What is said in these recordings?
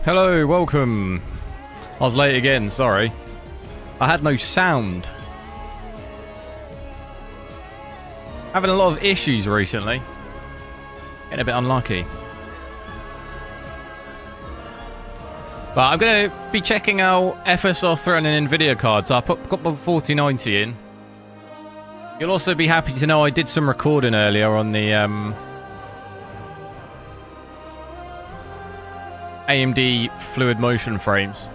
Hello, welcome. I was late again, sorry. I had no sound. Having a lot of issues recently. Getting a bit unlucky. But I'm going to be checking out FSR 3 on an nvidia card. So I got my 4090 in. You'll also be happy to know I did some recording earlier on the AMD fluid motion frames.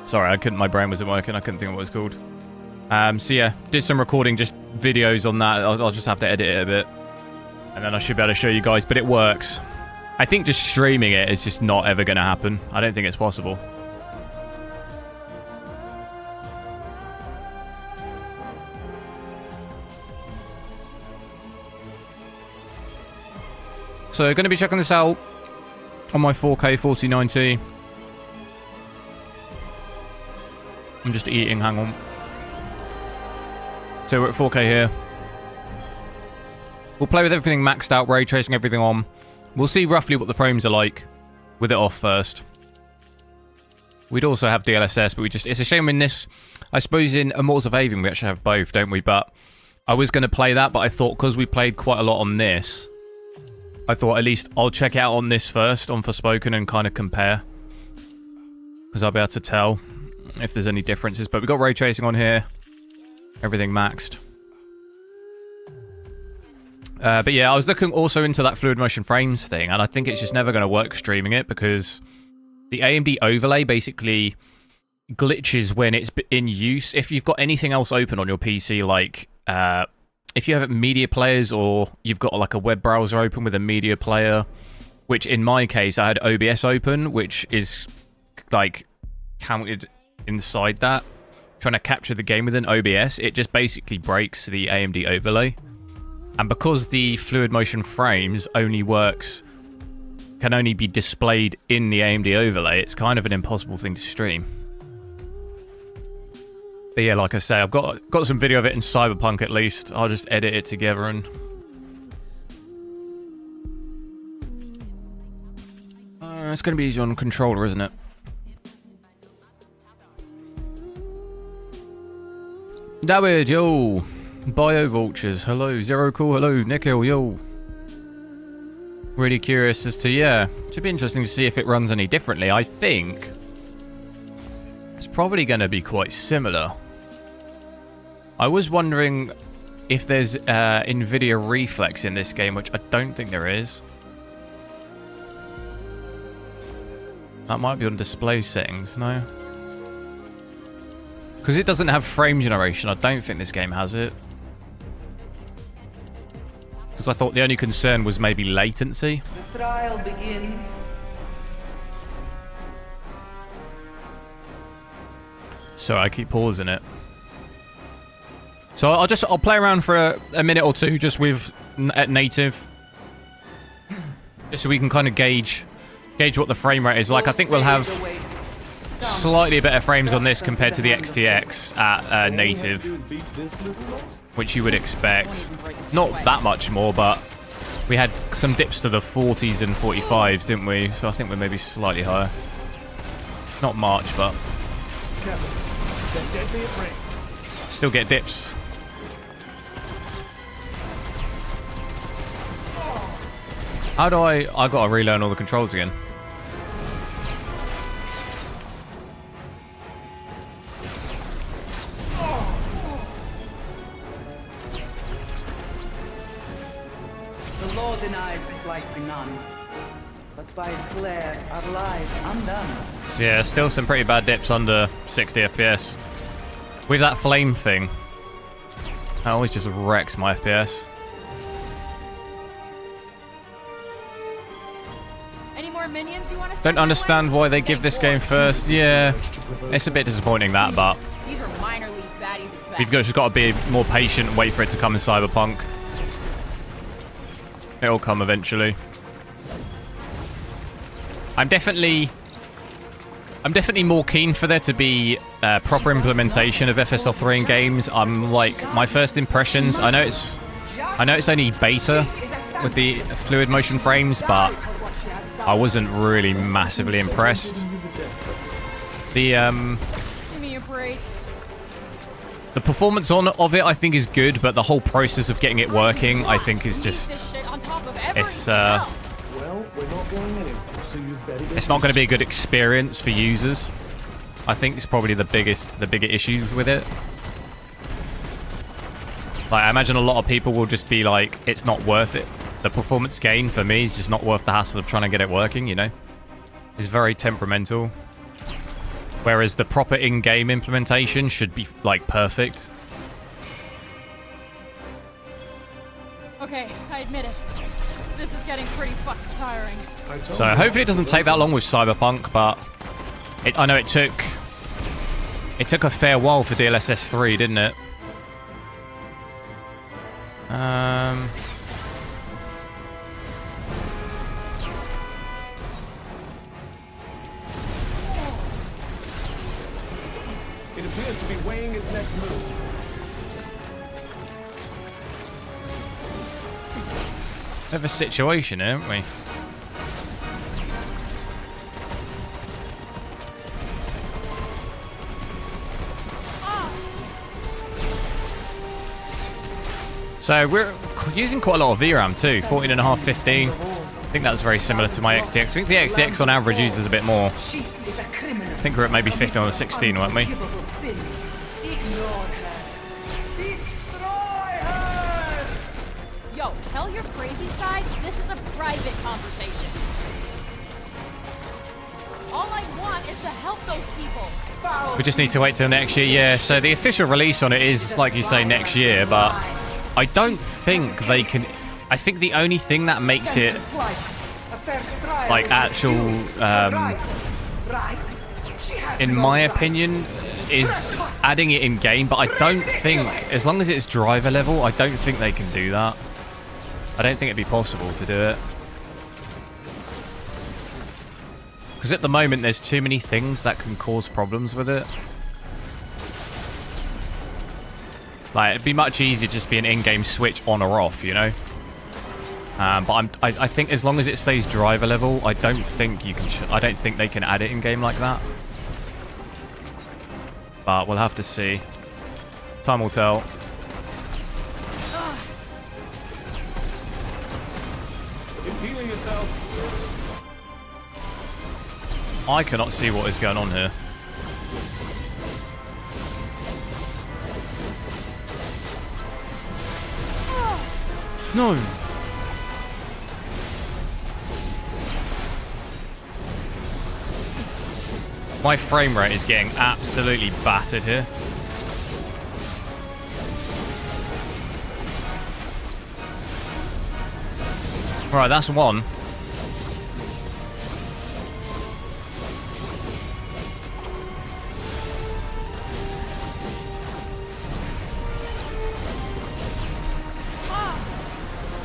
Sorry, my brain wasn't working. I couldn't think of what it was called. So yeah, did some recording, just videos on that. I'll just have to edit it a bit. And then I should be able to show you guys, but it works. I think just streaming it is just not ever going to happen. I don't think it's possible. So going to be checking this out on my 4K 4090. I'm just eating, hang on. So we're at 4K here. We'll play with everything maxed out, ray tracing everything on. We'll see roughly what the frames are like with it off first. We'd also have DLSS, but it's a shame in this, I suppose in Immortals of Haven we actually have both, don't we? But I was going to play that, but I thought because we played quite a lot on this, I thought at least I'll check it out on this first, on Forspoken, and kind of compare. Because I'll be able to tell if there's any differences. But we've got ray tracing on here. Everything maxed. But yeah, I was looking also into that fluid motion frames thing, and I think it's just never going to work streaming it because the AMD overlay basically glitches when it's in use. If you've got anything else open on your PC, like if you have media players or you've got like a web browser open with a media player, which in my case I had OBS open, which is like counted inside that, trying to capture the game within OBS, it just basically breaks the AMD overlay. And because the fluid motion frames can only be displayed in the AMD overlay, it's kind of an impossible thing to stream. But yeah, like I say, I've got some video of it in Cyberpunk at least. I'll just edit it together and... it's going to be easy on controller, isn't it? David, yo! Bio Vultures, hello. Zero Cool, hello. Nikhil, yo. Really curious as to, yeah. Should be interesting to see if it runs any differently. I think it's probably going to be quite similar. I was wondering if there's nvidia reflex in this game, which I don't think there is. That might be on display settings, no? Because it doesn't have frame generation, I don't think this game has it. Because I thought the only concern was maybe latency. The trial begins. So I keep pausing it. So I'll play around for a minute or two just with at native, just so we can kind of gauge what the frame rate is like. I think we'll have slightly better frames on this compared to the XTX at native, which you would expect. Not that much more, but we had some dips to the 40s and 45s, didn't we? So I think we're maybe slightly higher. Not much, but still get dips. How do I gotta relearn all the controls again. The law denies flight to none, but by its glare our lives undone. So yeah, still some pretty bad dips under 60 FPS. With that flame thing, that always just wrecks my FPS. Minions you want to Don't understand why they give this game first. Yeah, it's a bit disappointing that, but these are minor league baddies at best. you've just got to be more patient and wait for it to come in Cyberpunk. It'll come eventually. I'm definitely more keen for there to be proper implementation of FSR 3 in games. I'm like, my first impressions, I know it's only beta with the fluid motion frames, but I wasn't really massively impressed. The Give me a break. the performance of it I think is good, but the whole process of getting it working I think is just it's it's not going to be a good experience for users. I think it's probably the bigger issues with it. Like, I imagine a lot of people will just be like, it's not worth it. The performance gain for me is just not worth the hassle of trying to get it working, you know? It's very temperamental. Whereas the proper in-game implementation should be, like, perfect. Okay, I admit it. This is getting pretty fucking tiring. So hopefully it doesn't take that long with Cyberpunk, but I know it took a fair while for DLSS 3, didn't it? It appears to be weighing its next move. Bit of a situation, haven't we? So we're using quite a lot of VRAM too, 14.5, 15. I think that's very similar to my XTX. I think the XTX on average uses a bit more. I think we're at maybe 15 on the 16, weren't we? Yo, tell your crazy side this is a private conversation. All I want is to help those people. We just need to wait till next year. Yeah, so the official release on it is, like you say, next year, but I don't think they can... I think the only thing that makes it, like, actual, in my opinion, is adding it in-game, but I don't think, as long as it's driver level, I don't think they can do that. I don't think it'd be possible to do it. Because at the moment, there's too many things that can cause problems with it. Like, it'd be much easier just be an in-game switch on or off, you know? But I think as long as it stays driver level, I don't think you can. I don't think they can add it in-game like that. But we'll have to see. Time will tell. It's healing itself. I cannot see what is going on here. No. My frame rate is getting absolutely battered here. Alright, that's one.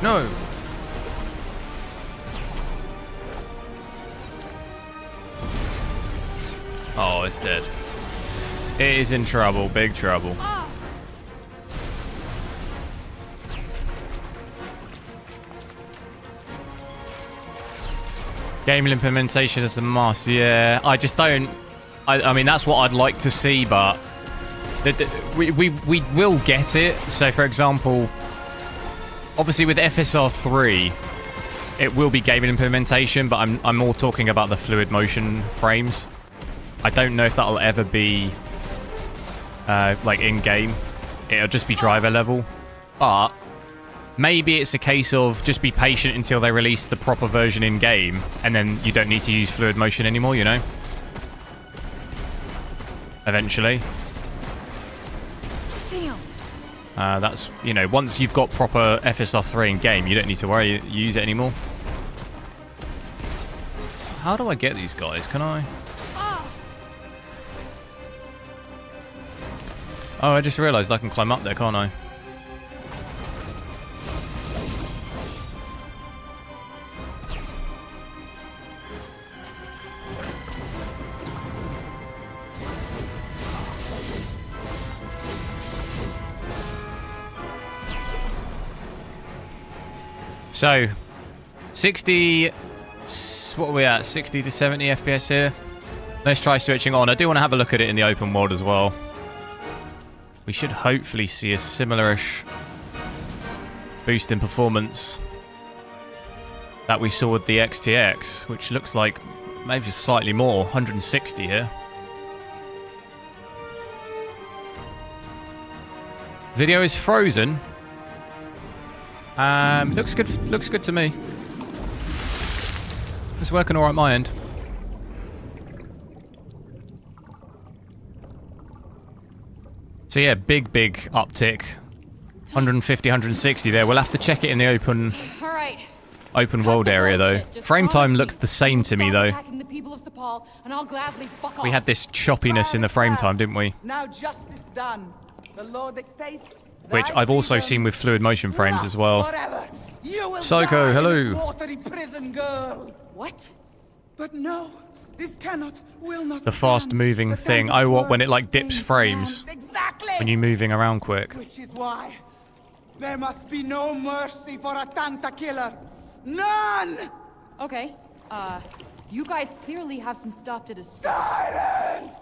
No. Oh, it's dead. It is in trouble, big trouble. Game implementation is a must. Yeah, I just don't. I mean, that's what I'd like to see, but we will get it. So, for example, obviously with FSR 3, it will be game implementation, but I'm more talking about the fluid motion frames. I don't know if that'll ever be like in-game. It'll just be driver level. But maybe it's a case of just be patient until they release the proper version in-game, and then you don't need to use fluid motion anymore, you know? Eventually. Damn. That's, you know, once you've got proper FSR 3 in-game, you don't need to worry, use it anymore. How do I get these guys? Can I? Oh, I just realised I can climb up there, can't I? So, 60 What are we at? 60 to 70 FPS here. Let's try switching on. I do want to have a look at it in the open world as well. We should hopefully see a similar-ish boost in performance that we saw with the XTX, which looks like maybe just slightly more, 160 here. Video is frozen. Looks good to me. It's working all right my end. So yeah, big uptick. 150, 160 there. We'll have to check it in the open world area though. Frame time looks the same to me though. We had this choppiness in the frame time, didn't we? Now justice done. The law dictates. Which I've also seen with fluid motion frames as well. Psycho, hello. What? But no, this will not. The fast moving thing. Oh, what, when it like dips frames? Exactly. When you're moving around quick. Which is why there must be no mercy for a Tanta killer. None! Okay, you guys clearly have some stuff to discuss. Silence!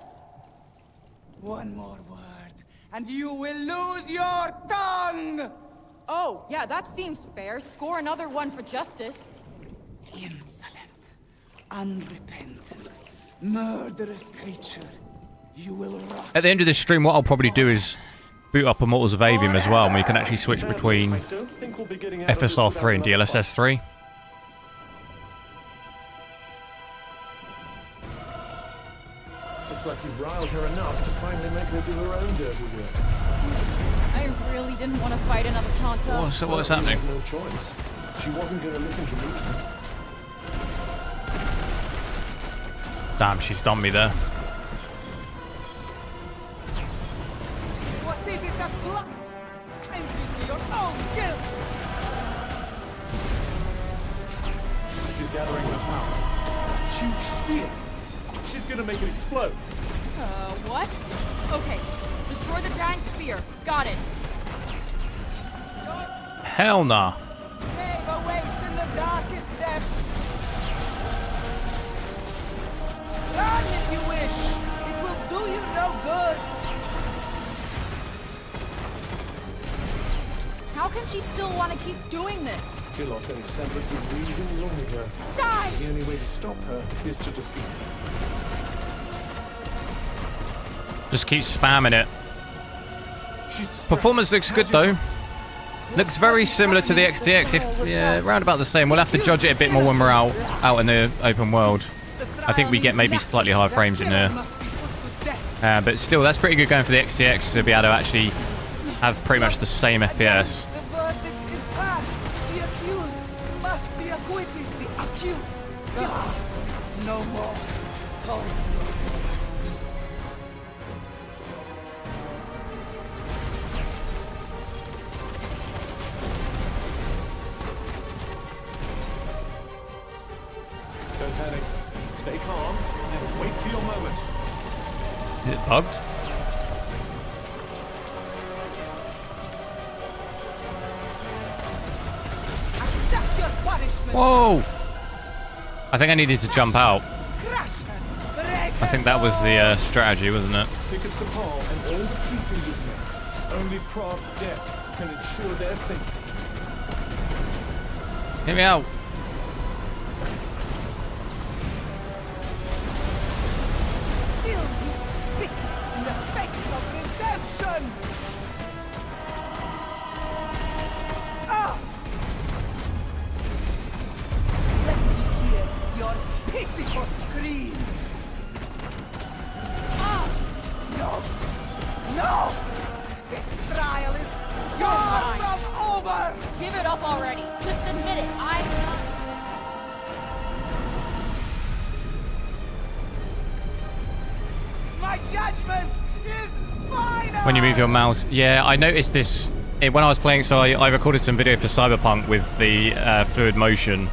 One more word, and you will lose your tongue! Oh, yeah, that seems fair. Score another one for justice. Insolent, unrepentant, murderous creature. You will rot. At the end of this stream, what I'll probably do is boot up Immortals of Avium as well, and we can actually switch between FSR 3 and DLSS 3. Looks like you've riled her enough to finally make her do her own dirty work. I really didn't want to fight another Tanta. What's happening? No choice. She wasn't going to listen to reason. Damn, she stunned me there. What is it that cleanses to your own guilt? She's gathering her power. Huge spear. She's going to make it explode. What? Okay, destroy the giant sphere. Got it. Hell nah. Cave awaits in the darkest depths. Run if you wish. It will do you no good. How can she still want to keep doing this? She lost any semblance of reason long ago. Die! The only way to stop her is to defeat her. Just keep spamming it. Performance looks good though. Looks very similar to the XTX. Yeah, around about the same. We'll have to judge it a bit more when we're out in the open world. I think we get maybe slightly higher frames in there. But still, that's pretty good going for the XTX to be able to actually have pretty much the same FPS. The verdict is passed. The accused must be acquitted. The accused. God. No more. Oh. Don't panic. Stay calm and wait for your moment. Is it bugged? Accept your punishment. Whoa! I think I needed to jump out. Crush her. Break I think that was the strategy, wasn't it? Pick up some Paul and all the people you've met. Only Prav's death can ensure their safety. Get me out. Still you spit in the face of redemption! Ah! Let me hear your pitiful scream! Ah! No! No! This trial is far from over! Give it up already. Just admit it. I'm not. My judgment is final! When you move your mouse. Yeah, I noticed this when I was playing. So I recorded some video for Cyberpunk with the fluid motion.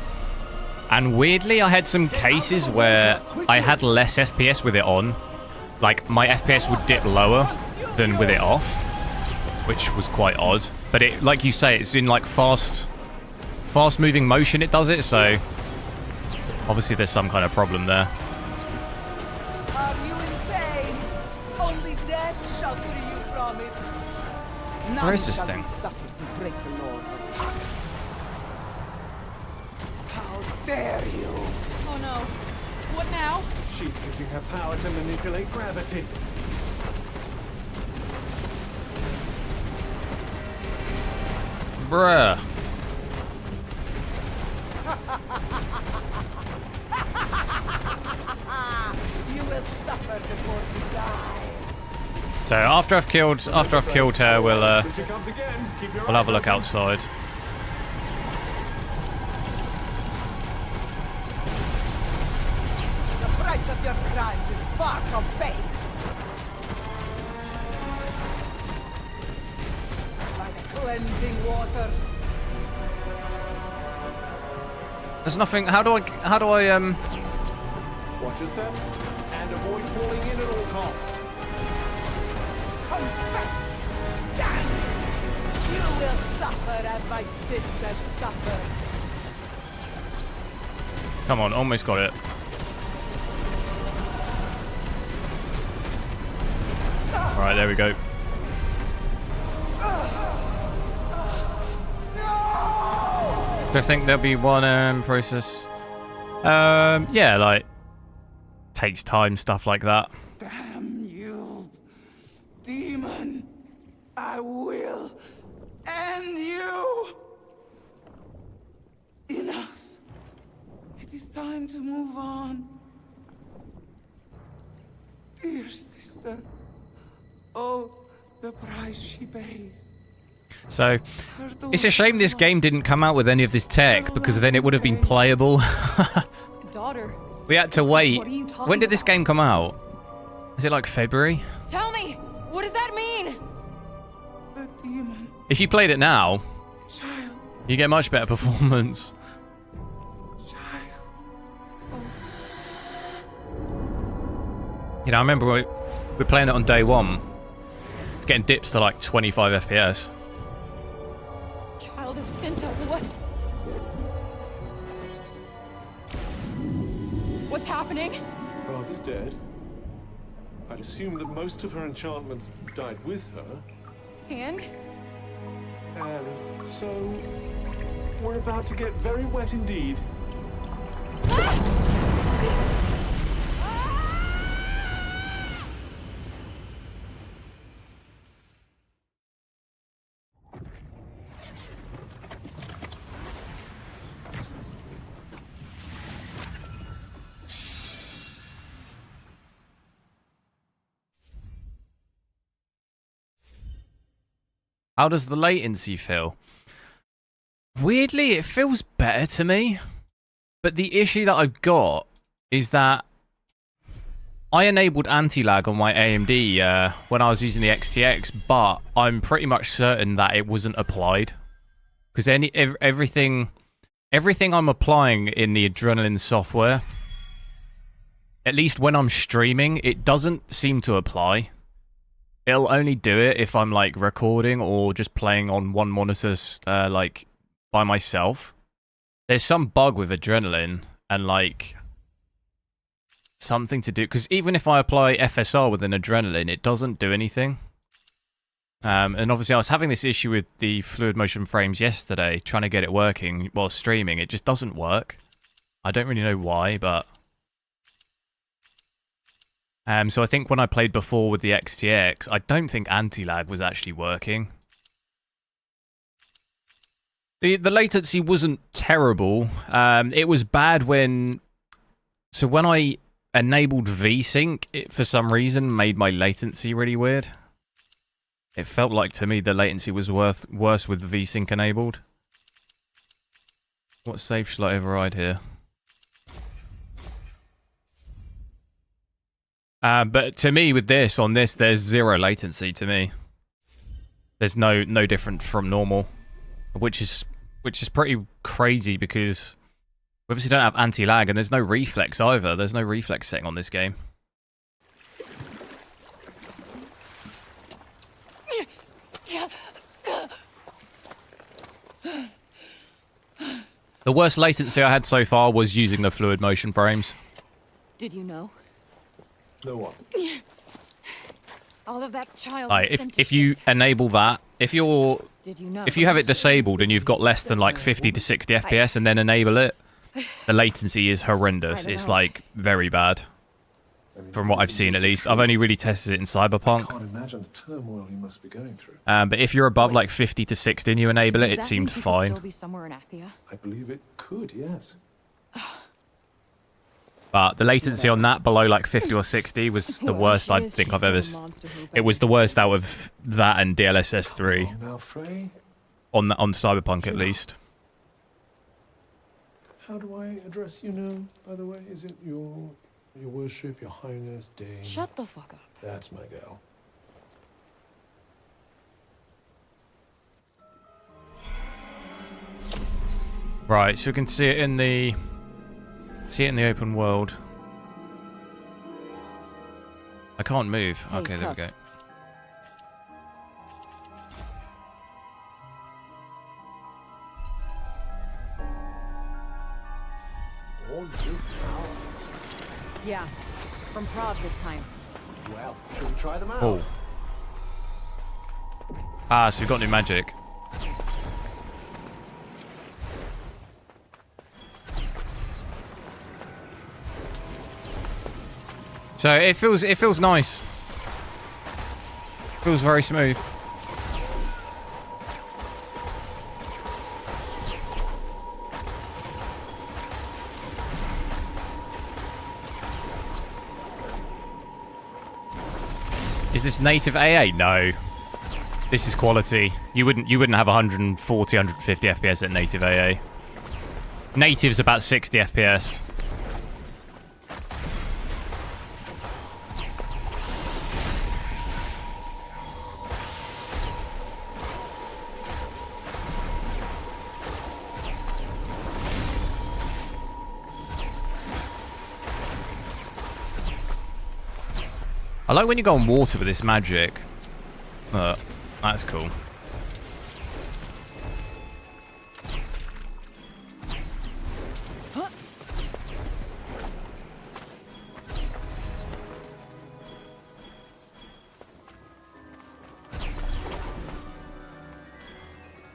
And weirdly, I had some cases where I had less FPS with it on. Like, my FPS would dip lower than with it off, which was quite odd. But it, like you say, it's in like fast moving motion it does it, so Obviously, there's some kind of problem there. Are you in pain? Only death shall free you from it. None Where is this shall thing? be suffered to break the laws of Arkham. How dare you! Oh no. What now? She's using her power to manipulate gravity. Bruh. You will suffer before you die. So after I've killed her, we'll Here she comes again. Keep your we'll have eyes a look open. outside. The price of your crimes is far from paid. By the cleansing waters. There's nothing. How do I Watch your step and avoid falling in at all costs. Confess! Damn! You will suffer as my sisters suffered. Come on, almost got it. Alright, there we go. Do I think there'll be one process? Yeah, like takes time, stuff like that. Damn you, demon! I will end you! Enough! It is time to move on. Dear sister, oh, the price she pays. So it's a shame this game didn't come out with any of this tech, because then it would have been playable. Daughter, We had to wait. What are you talking When did this about? game come out? Is it like February? tell me, what does that mean? The demon, If you played it now, child, you get much better performance. child. You know, I remember we were playing it on day one. It's getting dips to like 25 FPS. Child of Sinta, what? What's happening? Father's dead. I'd assume that most of her enchantments died with her. And? And so we're about to get very wet indeed. How does the latency feel? Weirdly, it feels better to me. But the issue that I've got is that I enabled anti-lag on my AMD when I was using the XTX, but I'm pretty much certain that it wasn't applied. Because everything I'm applying in the Adrenaline software, at least when I'm streaming, it doesn't seem to apply. It'll only do it if I'm like recording or just playing on one monitor like by myself. There's some bug with Adrenaline and like something to do, because even if I apply FSR with an Adrenaline, it doesn't do anything. And obviously I was having this issue with the fluid motion frames yesterday, trying to get it working while streaming. It just doesn't work. I don't really know why, but so I think when I played before with the XTX, I don't think anti-lag was actually working. The latency wasn't terrible. It was bad when... So when I enabled VSync, it for some reason made my latency really weird. It felt like to me the latency was worse with VSync enabled. What save shall I override here? But to me, with this, on this, there's zero latency to me. There's no different from normal, which is pretty crazy because we obviously don't have anti-lag and there's no reflex either. There's no reflex setting on this game. The worst latency I had so far was using the fluid motion frames. Did you know? No what? All of that child. Like, if you enable that, if you have it disabled and you've got less than like 50 to 60 FPS and then enable it, the latency is horrendous. It's like very bad. From what I've seen, at least. I've only really tested it in Cyberpunk. I can't imagine the turmoil you must be going through. But if you're above like 50 to 60 and you enable it, it seemed fine. Still be somewhere in Athia? I believe it could, yes. But the latency on that below like 50 or 60 was the worst I think I've ever... It was the worst out of that and DLSS 3. Now, Frey, On Cyberpunk, at least. how do I address you now, by the way? Is it your worship, your highness, Dame? Shut the fuck up. That's my gal. Right, so we can see it in the open world. I can't move. Hey, Okay, there we go. Yeah, from Prague this time. Well, should we try them out? Oh. Ah, so we've got new magic. So it feels nice. Feels very smooth. Is this native AA? No. This is quality. You wouldn't have 140, 150 FPS at native AA. Native's about 60 FPS. I like when you go on water with this magic. That's cool.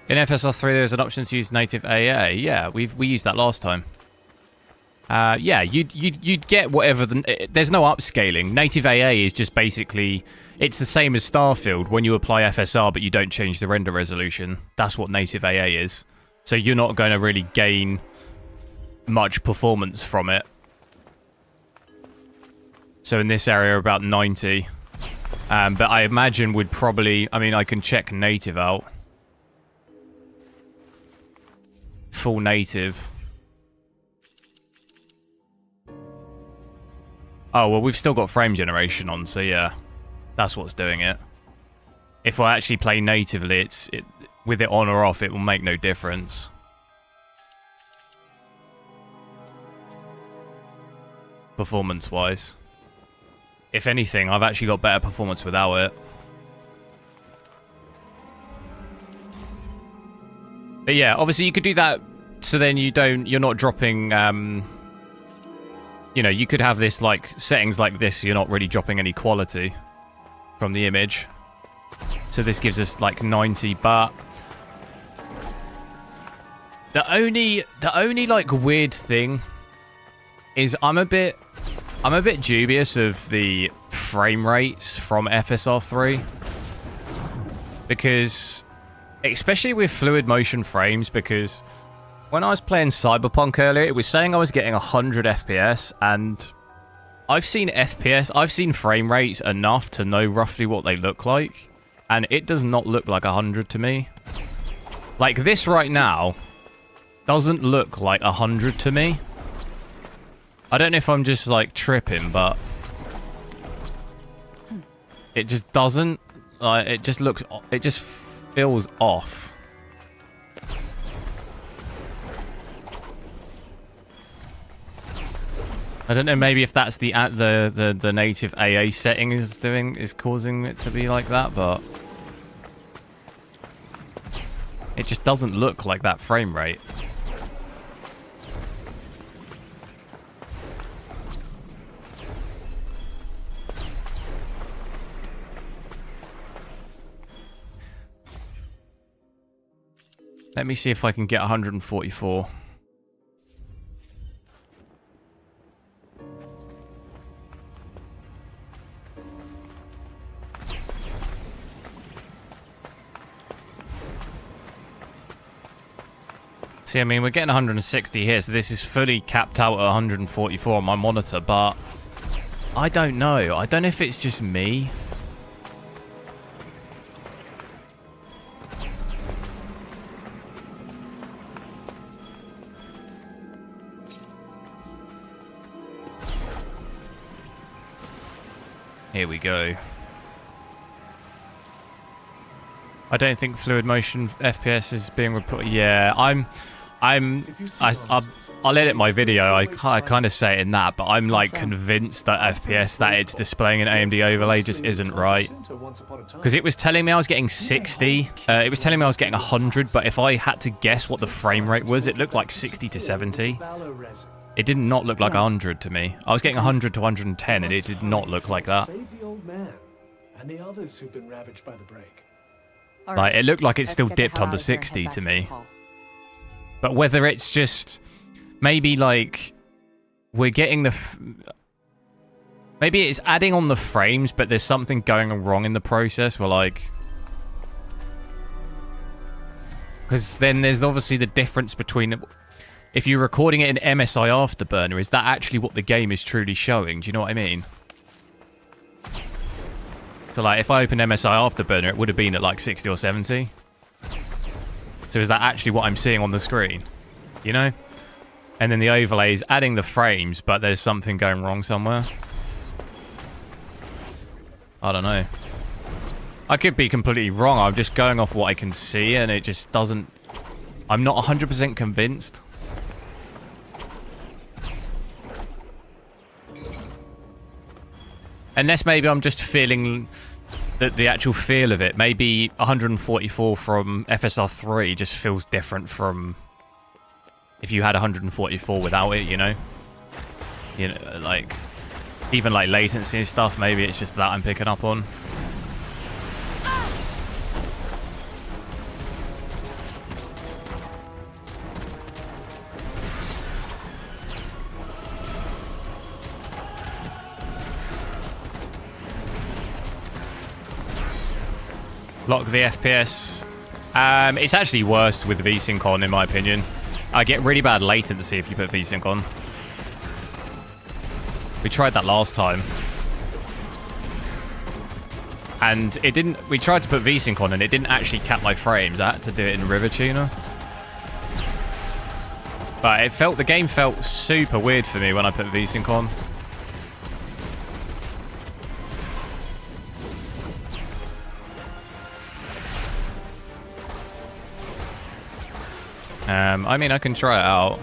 In FSR 3, there's an option to use native AA. Yeah, we used that last time. Yeah, you'd get whatever there's no upscaling. Native AA is just basically, it's the same as Starfield when you apply FSR but you don't change the render resolution. That's what native AA is. So you're not going to really gain much performance from it. So in this area about 90. But I imagine would probably, I mean I can check native out. Full native. Oh, well, we've still got frame generation on, so yeah. That's what's doing it. If I actually play natively, with it on or off, it will make no difference. Performance-wise. If anything, I've actually got better performance without it. But yeah, obviously you could do that so then you're not dropping... You know, you could have this, like, settings like this, so you're not really dropping any quality from the image. So this gives us, like, 90, but... The only like, weird thing is I'm a bit dubious of the frame rates from FSR 3. Because, especially with fluid motion frames, because... When I was playing Cyberpunk earlier, it was saying I was getting 100 FPS, and I've seen frame rates enough to know roughly what they look like, and it does not look like 100 to me. Like, this right now doesn't look like 100 to me. I don't know if I'm just, like, tripping, but it just doesn't. Like, it just feels off. I don't know, maybe if that's the native AA setting is causing it to be like that, but it just doesn't look like that frame rate. Let me see if I can get 144. See, I mean, we're getting 160 here, so this is fully capped out at 144 on my monitor, but I don't know. I don't know if it's just me. Here we go. I don't think fluid motion FPS is being reported. Yeah, I'll edit my video. I kind of say it in that, but I'm like convinced that FPS that it's displaying an AMD overlay just isn't right. Because it was telling me I was getting 60. It was telling me I was getting 100, but if I had to guess what the frame rate was, it looked like 60 to 70. It did not look like 100 to me. I was getting 100 to 110, and it did not look like that. Save the old man and the others who've been ravaged by the break. Like, it looked like it still dipped under 60 to me. But whether it's just... Maybe, like... We're getting the... Maybe it's adding on the frames, but there's something going wrong in the process where, like... Because then there's obviously the difference between... If you're recording it in MSI Afterburner, is that actually what the game is truly showing? Do you know what I mean? So, like, if I open MSI Afterburner, it would have been at, like, 60 or 70. So is that actually what I'm seeing on the screen? You know? And then the overlay is adding the frames, but there's something going wrong somewhere. I don't know. I could be completely wrong. I'm just going off what I can see, and it just doesn't... I'm not 100% convinced. Unless maybe I'm just feeling the actual feel of it. Maybe 144 from FSR 3 just feels different from if you had 144 without it, you know? You know, like, even like latency and stuff, maybe it's just that I'm picking up on. Lock the FPS. It's actually worse with VSync on, in my opinion. I get really bad latency if you put VSync on. We tried that last time. And it didn't... We tried to put VSync on and it didn't actually cap my frames. I had to do it in Rivatuner. But it felt... The game felt super weird for me when I put VSync on. I mean, I can try it out.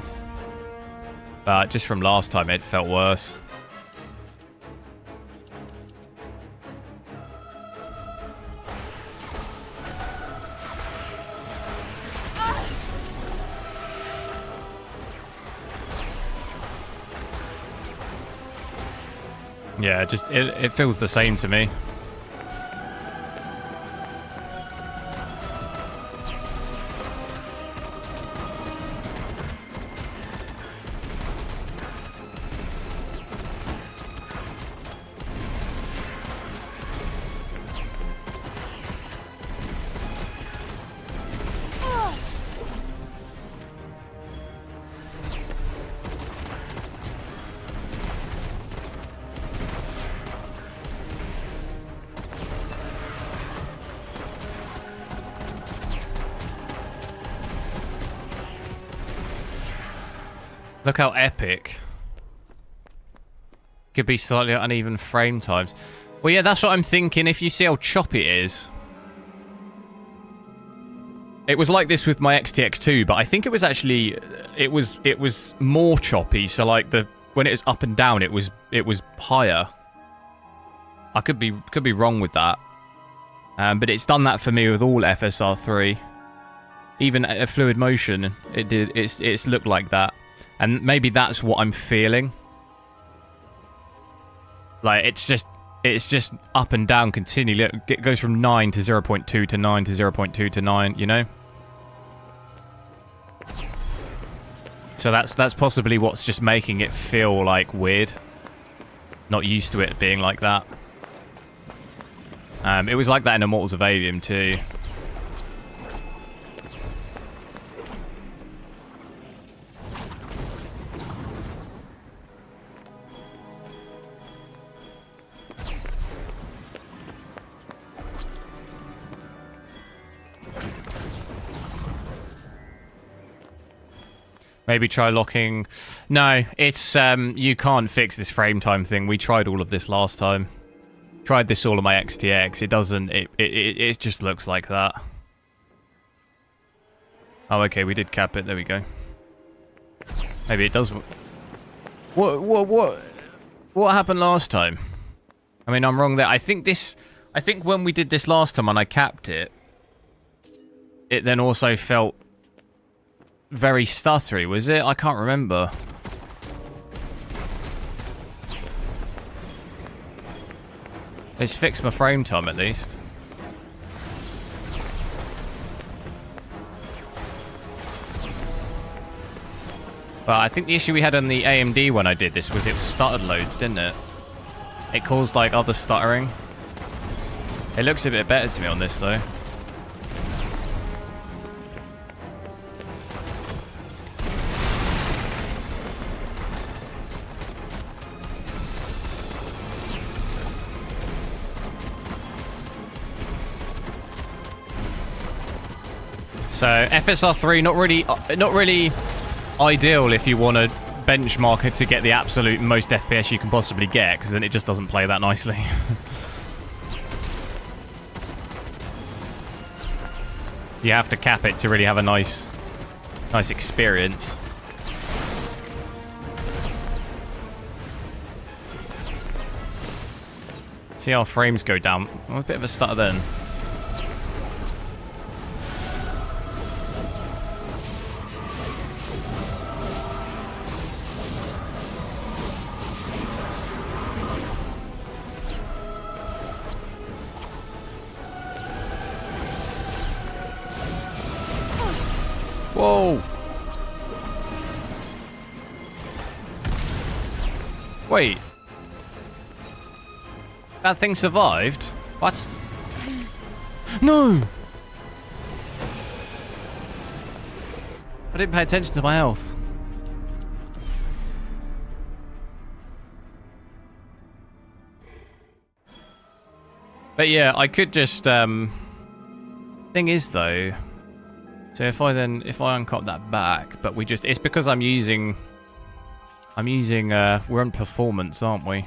But just from last time, it felt worse. Yeah, just it feels the same to me. Look how epic. Could be slightly uneven frame times. Well, yeah, that's what I'm thinking. If you see how choppy it is. It was like this with my XTX 2, but I think it was actually... It was more choppy, so like when it was up and down, it was higher. I could be wrong with that. But it's done that for me with all FSR 3. Even at fluid motion, it's looked like that. And maybe that's what I'm feeling. Like, it's just up and down continually. It goes from 9 to 0.2 to 9 to 0.2 to 9, you know? So that's possibly what's just making it feel like weird. Not used to it being like that. It was like that in Immortals of Avium too. Maybe try locking... No, it's... you can't fix this frame time thing. We tried all of this last time. Tried this all on my XTX. It doesn't... It just looks like that. Oh, okay, we did cap it. There we go. Maybe it does... What happened last time? I mean, I'm wrong there. I think when we did this last time and I capped it, it then also felt very stuttery, was it? I can't remember. It's fixed my frame time at least. But I think the issue we had on the AMD when I did this was it stuttered loads, didn't it? It caused like other stuttering. It looks a bit better to me on this though. So FSR 3 not really ideal if you want to benchmark it to get the absolute most FPS you can possibly get, because then it just doesn't play that nicely. You have to cap it to really have a nice experience. See how frames go down. Oh, a bit of a stutter then. Whoa! Wait. That thing survived? What? No! I didn't pay attention to my health. But yeah, I could just, thing is though, so if I uncop that back, but it's because we're on performance, aren't we?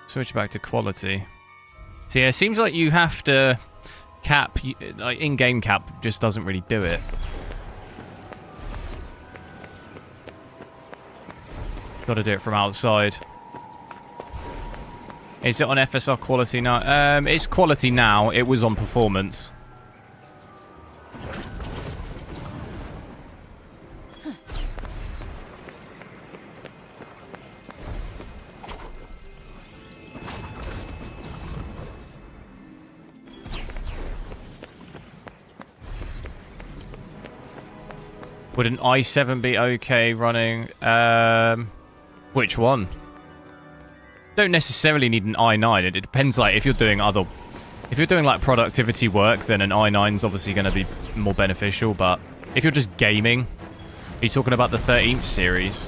Switch back to quality. So yeah, it seems like you have to cap, like in-game cap just doesn't really do it. Got to do it from outside. Is it on FSR quality now? It's quality now. It was on performance. Would an i7 be okay running? Which one? Don't necessarily need an i9. It depends, like, if you're doing like productivity work, then an i9's obviously going to be more beneficial, but if you're just gaming, are you talking about the 13th series?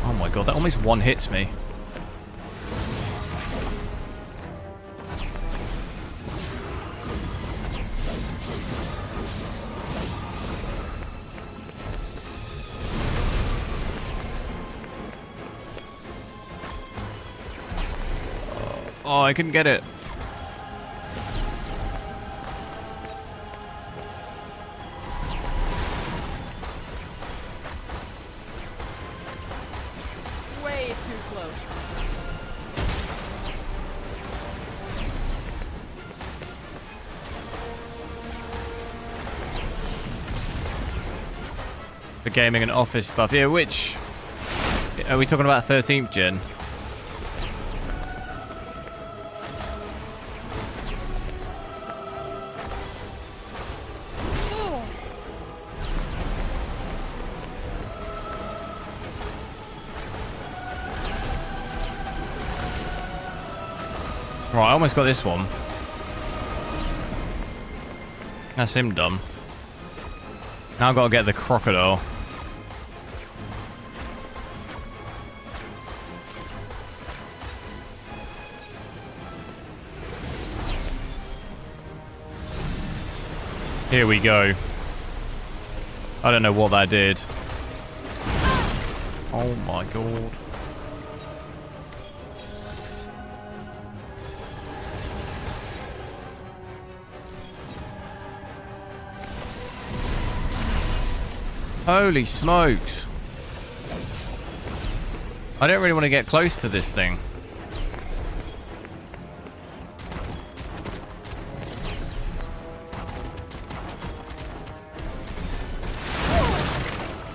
Oh my god, that almost one hits me. Oh, I couldn't get it. Way too close. For gaming and office stuff. Yeah, which... Are we talking about 13th gen? Right, I almost got this one. That's him done. Now I've got to get the crocodile. Here we go. I don't know what that did. Oh my god. Holy smokes. I don't really want to get close to this thing.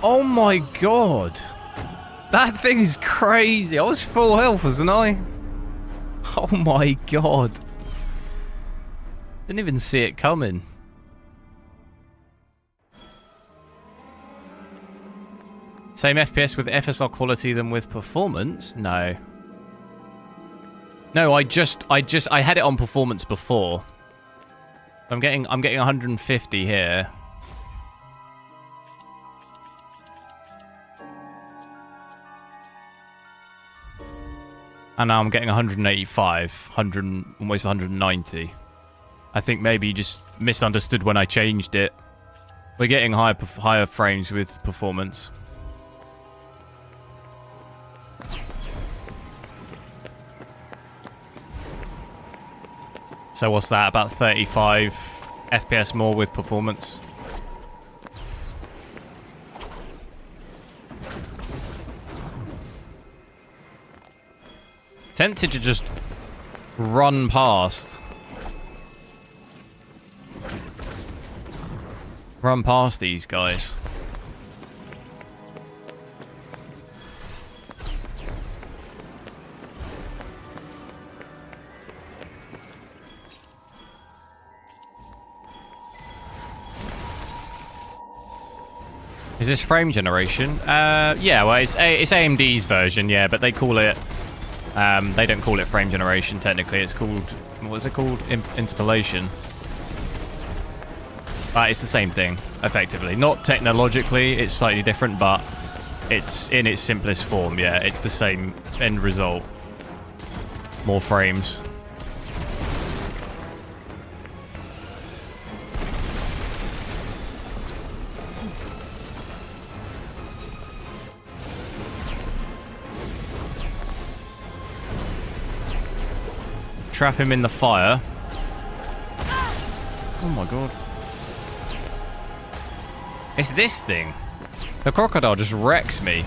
Oh my god. That thing is crazy. I was full health, wasn't I? Oh my god. Didn't even see it coming. Same FPS with FSR quality than with performance? No. No, I had it on performance before. I'm getting 150 here. And now I'm getting 185, almost 190. I think maybe you just misunderstood when I changed it. We're getting higher frames with performance. So what's that? About 35 FPS more with performance. Tempted to just run past. Run past these guys. Is this frame generation? Yeah, well, it's AMD's version, yeah, but they call it... they don't call it frame generation, technically. It's called... What's it called? Interpolation. But it's the same thing, effectively. Not technologically, it's slightly different, but it's in its simplest form, yeah. It's the same end result. More frames. Trap him in the fire. Oh my god. It's this thing. The crocodile just wrecks me.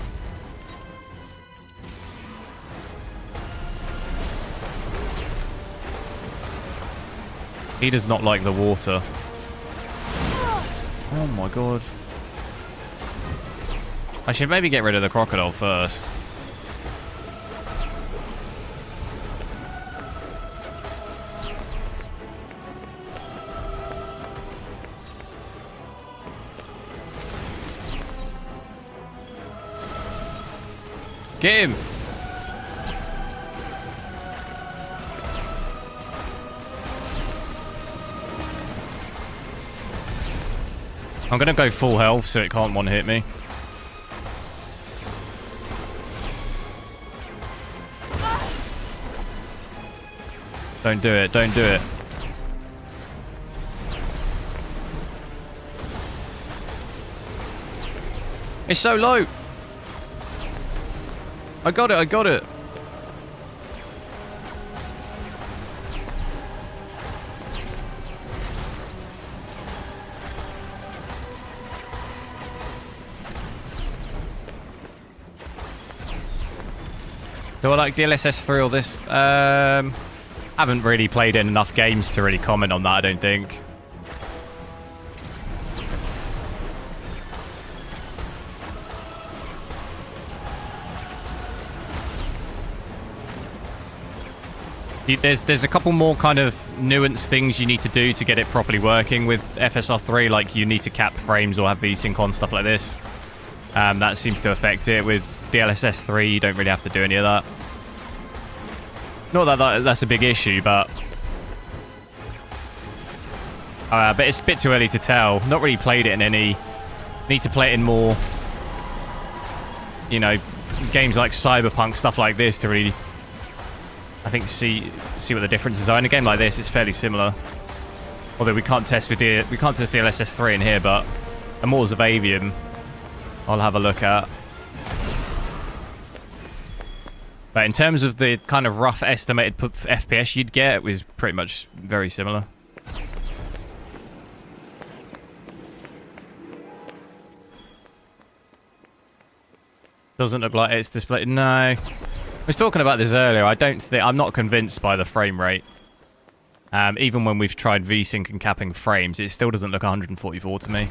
He does not like the water. Oh my god. I should maybe get rid of the crocodile first. Get him! I'm gonna go full health so it can't one-hit me. Don't do it, don't do it. It's so low! I got it, I got it. Do I like DLSS 3 or this? Haven't really played in enough games to really comment on that, I don't think. There's a couple more kind of nuanced things you need to do to get it properly working with FSR3, like you need to cap frames or have VSync on, stuff like this. That seems to affect it. With DLSS 3, you don't really have to do any of that. Not that that's a big issue, but it's a bit too early to tell. Not really played it in any... Need to play it in more, you know, games like Cyberpunk, stuff like this to really... I think see what the differences are. In a game like this, it's fairly similar. Although we can't test DLSS 3 in here, but Immortals of Avium, I'll have a look at. But in terms of the kind of rough estimated FPS you'd get, it was pretty much very similar. Doesn't look like it's displayed. No. I was talking about this earlier. I'm not convinced by the frame rate. Even when we've tried VSync and capping frames, it still doesn't look 144 to me.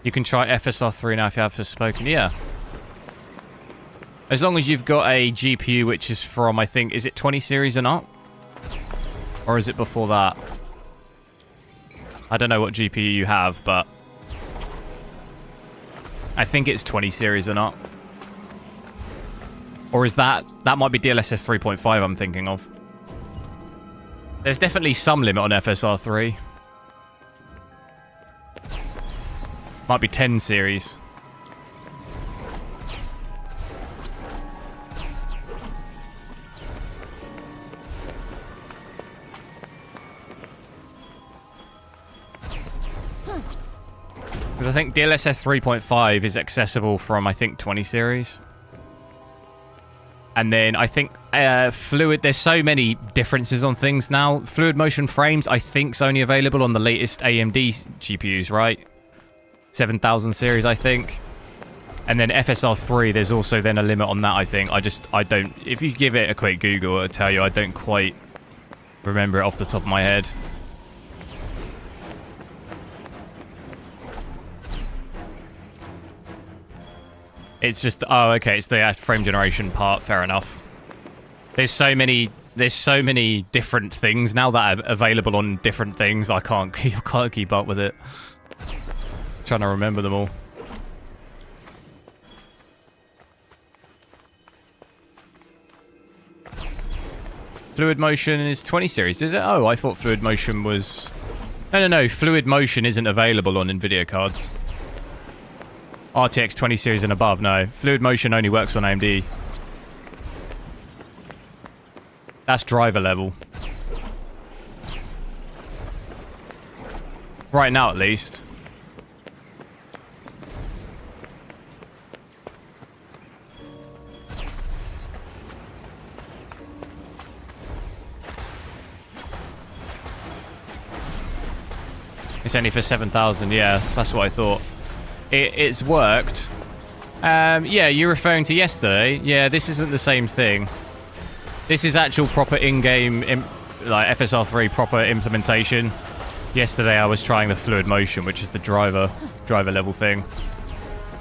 You can try FSR3 now if you have Forspoken. Yeah. As long as you've got a GPU which is from, I think, is it 20 series and up? Or is it before that? I don't know what GPU you have, but I think it's 20 series and up. Or is that might be DLSS 3.5 I'm thinking of. There's definitely some limit on FSR3. Might be 10 series. Because I think DLSS 3.5 is accessible from, I think, 20 series. And then I think fluid... There's so many differences on things now. Fluid motion frames, I think, is only available on the latest AMD GPUs, right? 7000 series, I think. And then FSR3, there's also then a limit on that, I think. I don't... If you give it a quick Google, it'll tell you. I don't quite remember it off the top of my head. It's just... Oh, okay. It's the frame generation part. Fair enough. There's so many different things now that are available on different things. I can't keep up with it. Trying to remember them all. Fluid motion is 20 series, is it? Oh, I thought fluid motion was... No. Fluid motion isn't available on NVIDIA cards. RTX 20 series and above, no. Fluid motion only works on AMD. That's driver level. Right now, at least. It's only for 7,000, yeah. That's what I thought. It's worked. Yeah, you're referring to yesterday. Yeah, this isn't the same thing. This is actual proper in-game, like FSR3 proper implementation. Yesterday I was trying the fluid motion, which is the driver level thing.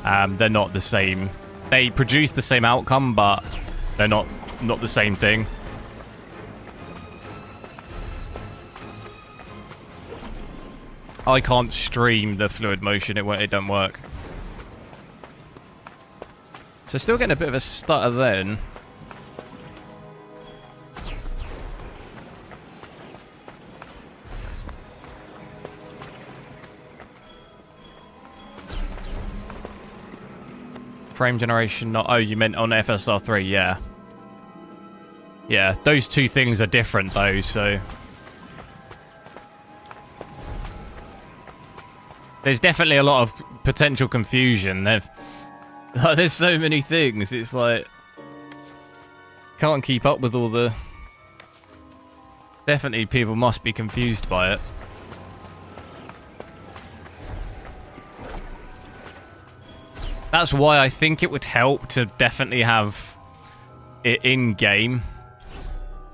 They're not the same. They produce the same outcome, but they're not the same thing. I can't stream the fluid motion, it don't work. So still getting a bit of a stutter then. Frame generation not... Oh, you meant on FSR3, yeah. Yeah, those two things are different though, so... There's definitely a lot of potential confusion. There's so many things. It's like... Can't keep up with all the... Definitely people must be confused by it. That's why I think it would help to definitely have it in-game.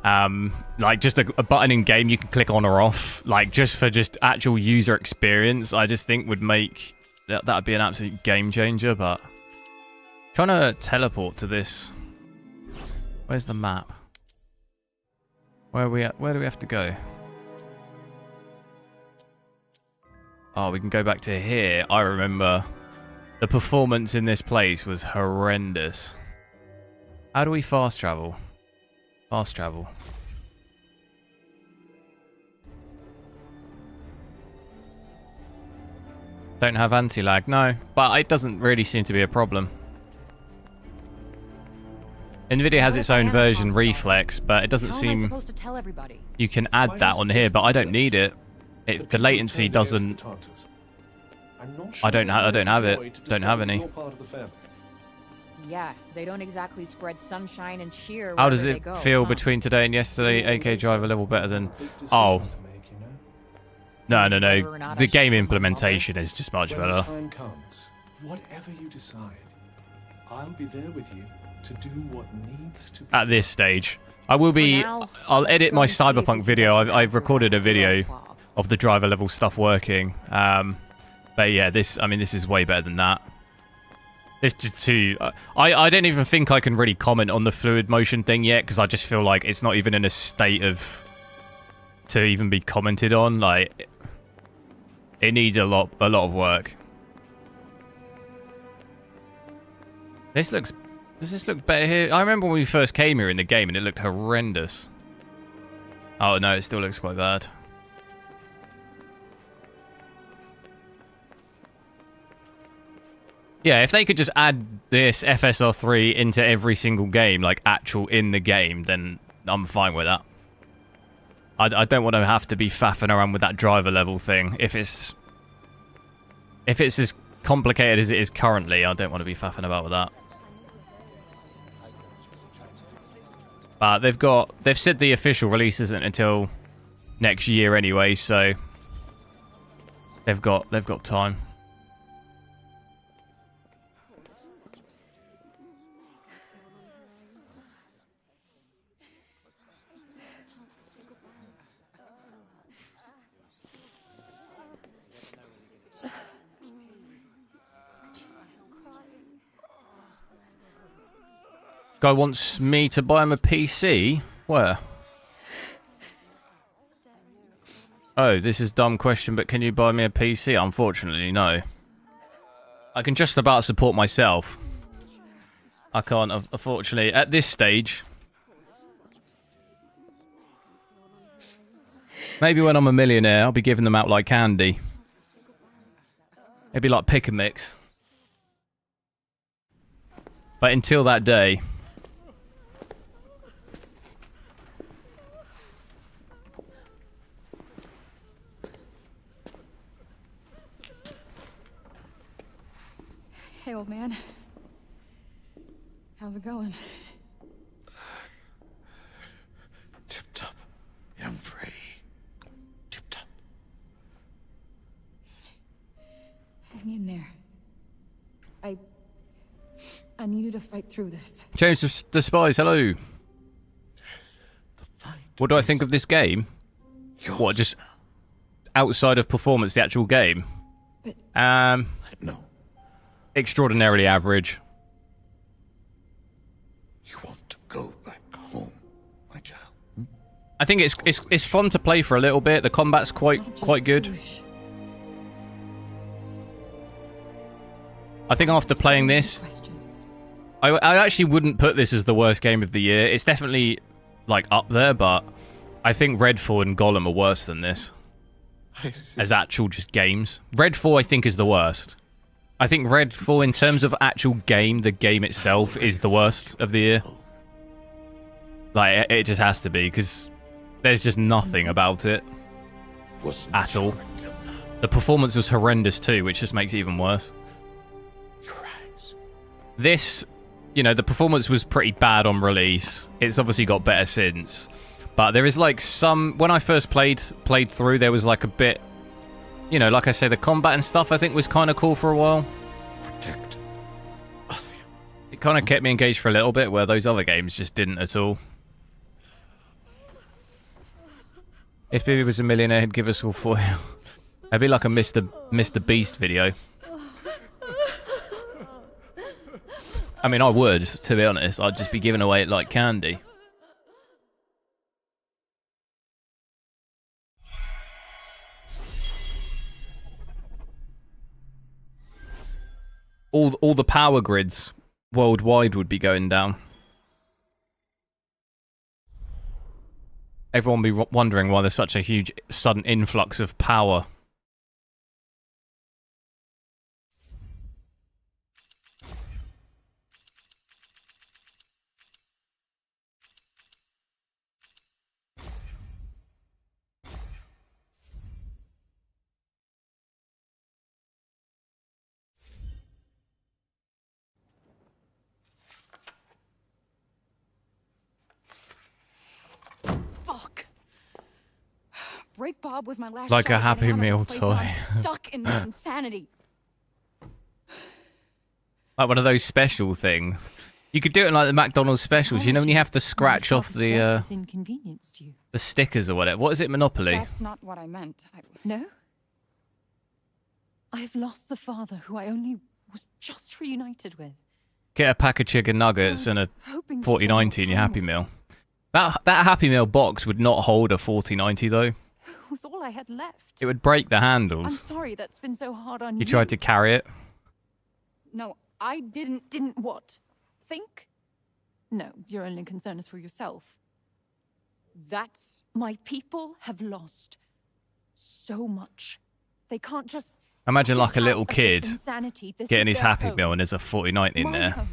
Like just a button in game you can click on or off, like just for just actual user experience. I just think would make that'd be an absolute game changer. But trying to teleport to this. Where's the map? Where are we at? Where do we have to go? Oh, we can go back to here. I remember the performance in this place was horrendous. How do we fast travel? Fast travel. Don't have anti-lag, no. But it doesn't really seem to be a problem. nvidia has its own version, Reflex, but it doesn't seem... You can add that on here, but I don't need it. The latency doesn't... I don't have it. Don't have any. Yeah, they don't exactly spread sunshine and cheer. How does it feel between today and yesterday? AK drive a level better than... Oh. No. The game implementation is just much better. Whatever you decide, I'll be there with you to do what needs to be. At this stage. I will be... I'll edit my Cyberpunk video. I've recorded a video of the driver level stuff working. But yeah, this is way better than that. This just too... I don't even think I can really comment on the fluid motion thing yet, because I just feel like it's not even in a state of... to even be commented on. Like, it needs a lot of work. Does this look better here? I remember when we first came here in the game and it looked horrendous. Oh no, it still looks quite bad. Yeah, if they could just add this FSR3 into every single game, like actual in the game, then I'm fine with that. I don't want to have to be faffing around with that driver level thing. If it's as complicated as it is currently, I don't want to be faffing about with that. But they've said the official release isn't until next year anyway, so they've got time. Guy wants me to buy him a PC? Where? Oh, this is a dumb question, but can you buy me a PC? Unfortunately, no. I can just about support myself. I can't, unfortunately, at this stage. Maybe when I'm a millionaire, I'll be giving them out like candy. It'd be like pick and mix. But until that day... Hey, old man. How's it going? Tip-top. I'm free. Tip-top. Hang in there. I need you to fight through this. James Despise, hello. What do I think of this game? What, just outside of performance, the actual game? But No. Extraordinarily average. You want to go back home, my child? I think it's fun to play for a little bit. The combat's quite good. I think after playing this, I actually wouldn't put this as the worst game of the year. It's definitely like up there, but I think Redfall and Golem are worse than this as actual just games. Redfall I think is the worst. I think Redfall, in terms of actual game, the game itself is the worst of the year. Like, it just has to be, because there's just nothing about it at all. The performance was horrendous too, which just makes it even worse. This, you know, the performance was pretty bad on release. It's obviously got better since. But there is like some... When I first played through, there was like a bit... You know, like I say, the combat and stuff I think was kind of cool for a while. Protect. It kind of kept me engaged for a little bit, where those other games just didn't at all. If Bibi was a millionaire, he'd give us all foil. It'd be like a Mr. Beast video. I mean, I would, to be honest. I'd just be giving away it like candy. All the power grids worldwide would be going down. Everyone would be wondering why there's such a huge sudden influx of power. Break Bob was my last Like shot a at Happy getting out of Meal this place, and toy. I'm stuck in this insanity. Like one of those special things. You could do it in like the McDonald's specials, you know, when you have to scratch off the stickers or whatever. What is it, Monopoly? That's not what I meant. No? I have lost the father who I only was just reunited with. Get a pack of chicken nuggets and a 4090 in your Happy Meal. That Happy Meal box would not hold a 4090 though. It was all I had left. It would break the I'm handles. sorry that's been so hard on you. You tried to carry it. No, I didn't. Didn't what? Think? No, your only concern is for yourself. That's... My people have lost so much. They can't just... Imagine get like a out little of this kid insanity. This getting is his their Happy home. Meal and there's a 4090 in My there. home.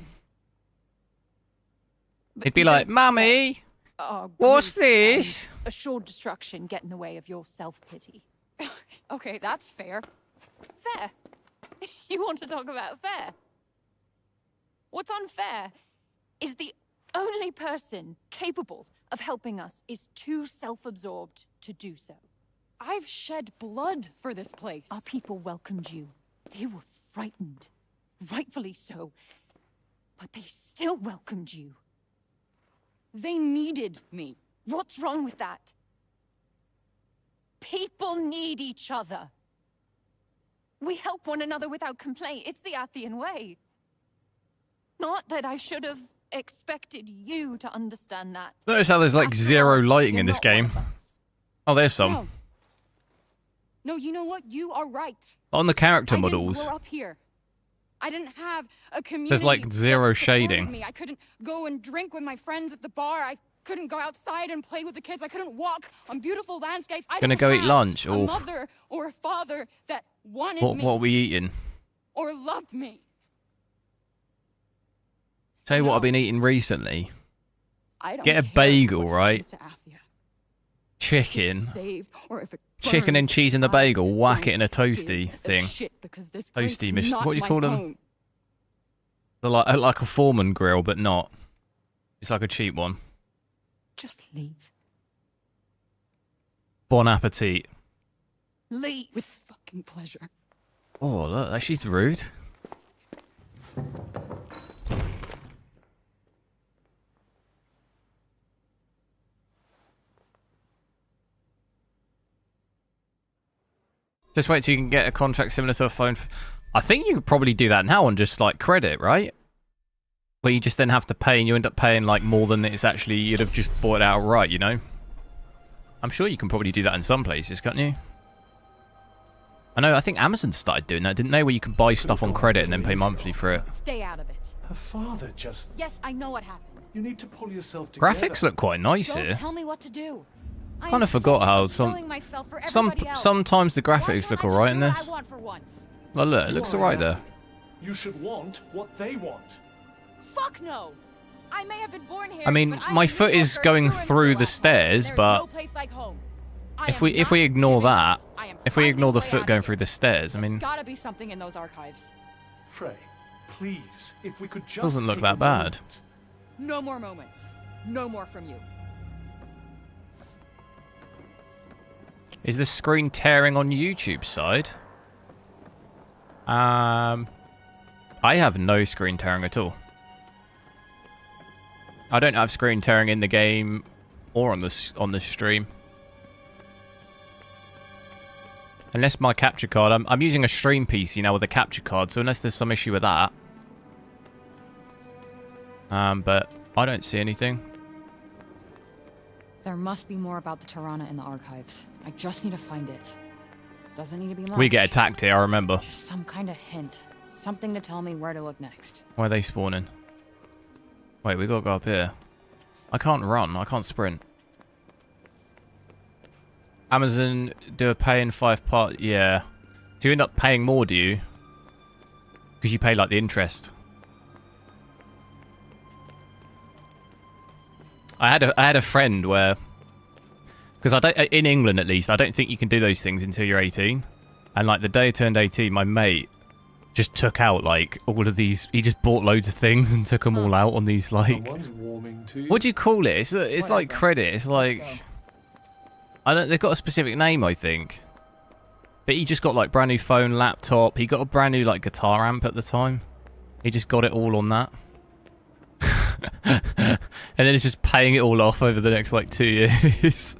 But He'd be like, don't Mummy, let our what's grief and this? assured destruction get in the way of your self-pity. Okay, that's fair. Fair? You want to talk about fair? What's unfair is the only person capable of helping us is too self-absorbed to do so. I've shed blood for this place. Our people welcomed you. They were frightened. Rightfully so. But they still welcomed you. They needed me. What's wrong with that? People need each other. We help one another without complaint. It's the Athian way. Not that I should have expected you to understand that. Notice how there's like After zero all, lighting you're in this not one game. of us. Oh, there's some. No. No, you know what? You are right. On the character I models. didn't grow up here. I didn't have a community. There's, like, zero that supported shading. Me. I couldn't go and drink with my friends at the bar. I couldn't go outside and play with the kids. I couldn't walk on beautiful landscapes. I Gonna didn't go eat have lunch, a or- mother or a father that wanted What me are we eating? or loved me. Tell you what No, I've been eating recently. I don't Get a care bagel, what right? happens to Athia. Chicken. Save, or if it Chicken and burns, cheese in the I bagel. Whack it in a don't toasty give a thing. shit because this place Toasty is mission. not What do you my call them? home. They're like a Foreman grill, but not. It's like a cheap one. Just leave. Bon appetit. Leave. With fucking pleasure. Oh, look, she's rude. Just wait till you can get a contract similar to a phone. I think you could probably do that now on just like credit, right? Where you just then have to pay and you end up paying like more than it's actually, you'd have just bought it outright, you know? I'm sure you can probably do that in some places, can't you? I think Amazon started doing that, didn't they? Where you can buy stuff on credit and then pay monthly for it. Stay out of it. Her father just... Yes, I know what happened. You need to pull yourself together. Graphics look quite nice Don't here. tell me what to do. I Kind am of forgot sick how of some killing myself for everybody else. sometimes the Why graphics can't look I just alright in do what this. I want for once? Well, look, it You looks are alright enough. there. You should want what they want. Fuck no. I may have been born here. I mean, but I my am foot New is Yorker going through and through through. the stairs, There's but no place like home. I if am we not ignore giving that, up. I am if we ignore the finding a way foot out going of through here. the stairs, I There's mean, gotta be something in those archives. Frey, please, if we could just Doesn't look take that a bad. moment. No more moments. No more from you. is this screen tearing on YouTube's side? I have no screen tearing at all. I don't have screen tearing in the game or on the stream. Unless my capture card... I'm using a stream PC now with a capture card, so unless there's some issue with that... but I don't see anything. There must be more about the Tirana in the archives. I just need to find it. Doesn't need to be much. We get attacked here, I remember. Just some kind of hint. Something to tell me where to look next. Why are they spawning? Wait, we gotta go up here. I can't run. I can't sprint. Amazon do a pay in 5-part. Yeah. Do you end up paying more, do you? Because you pay like the interest. I had a friend where, because in England at least, I don't think you can do those things until you're 18. And like the day I turned 18, my mate just took out like all of these. He just bought loads of things and took them all out on these like. What do you call it? It's like credit. It's like I don't. They've got a specific name, I think. But he just got like brand new phone, laptop. He got a brand new like guitar amp at the time. He just got it all on that. And then it's just paying it all off over the next like 2 years.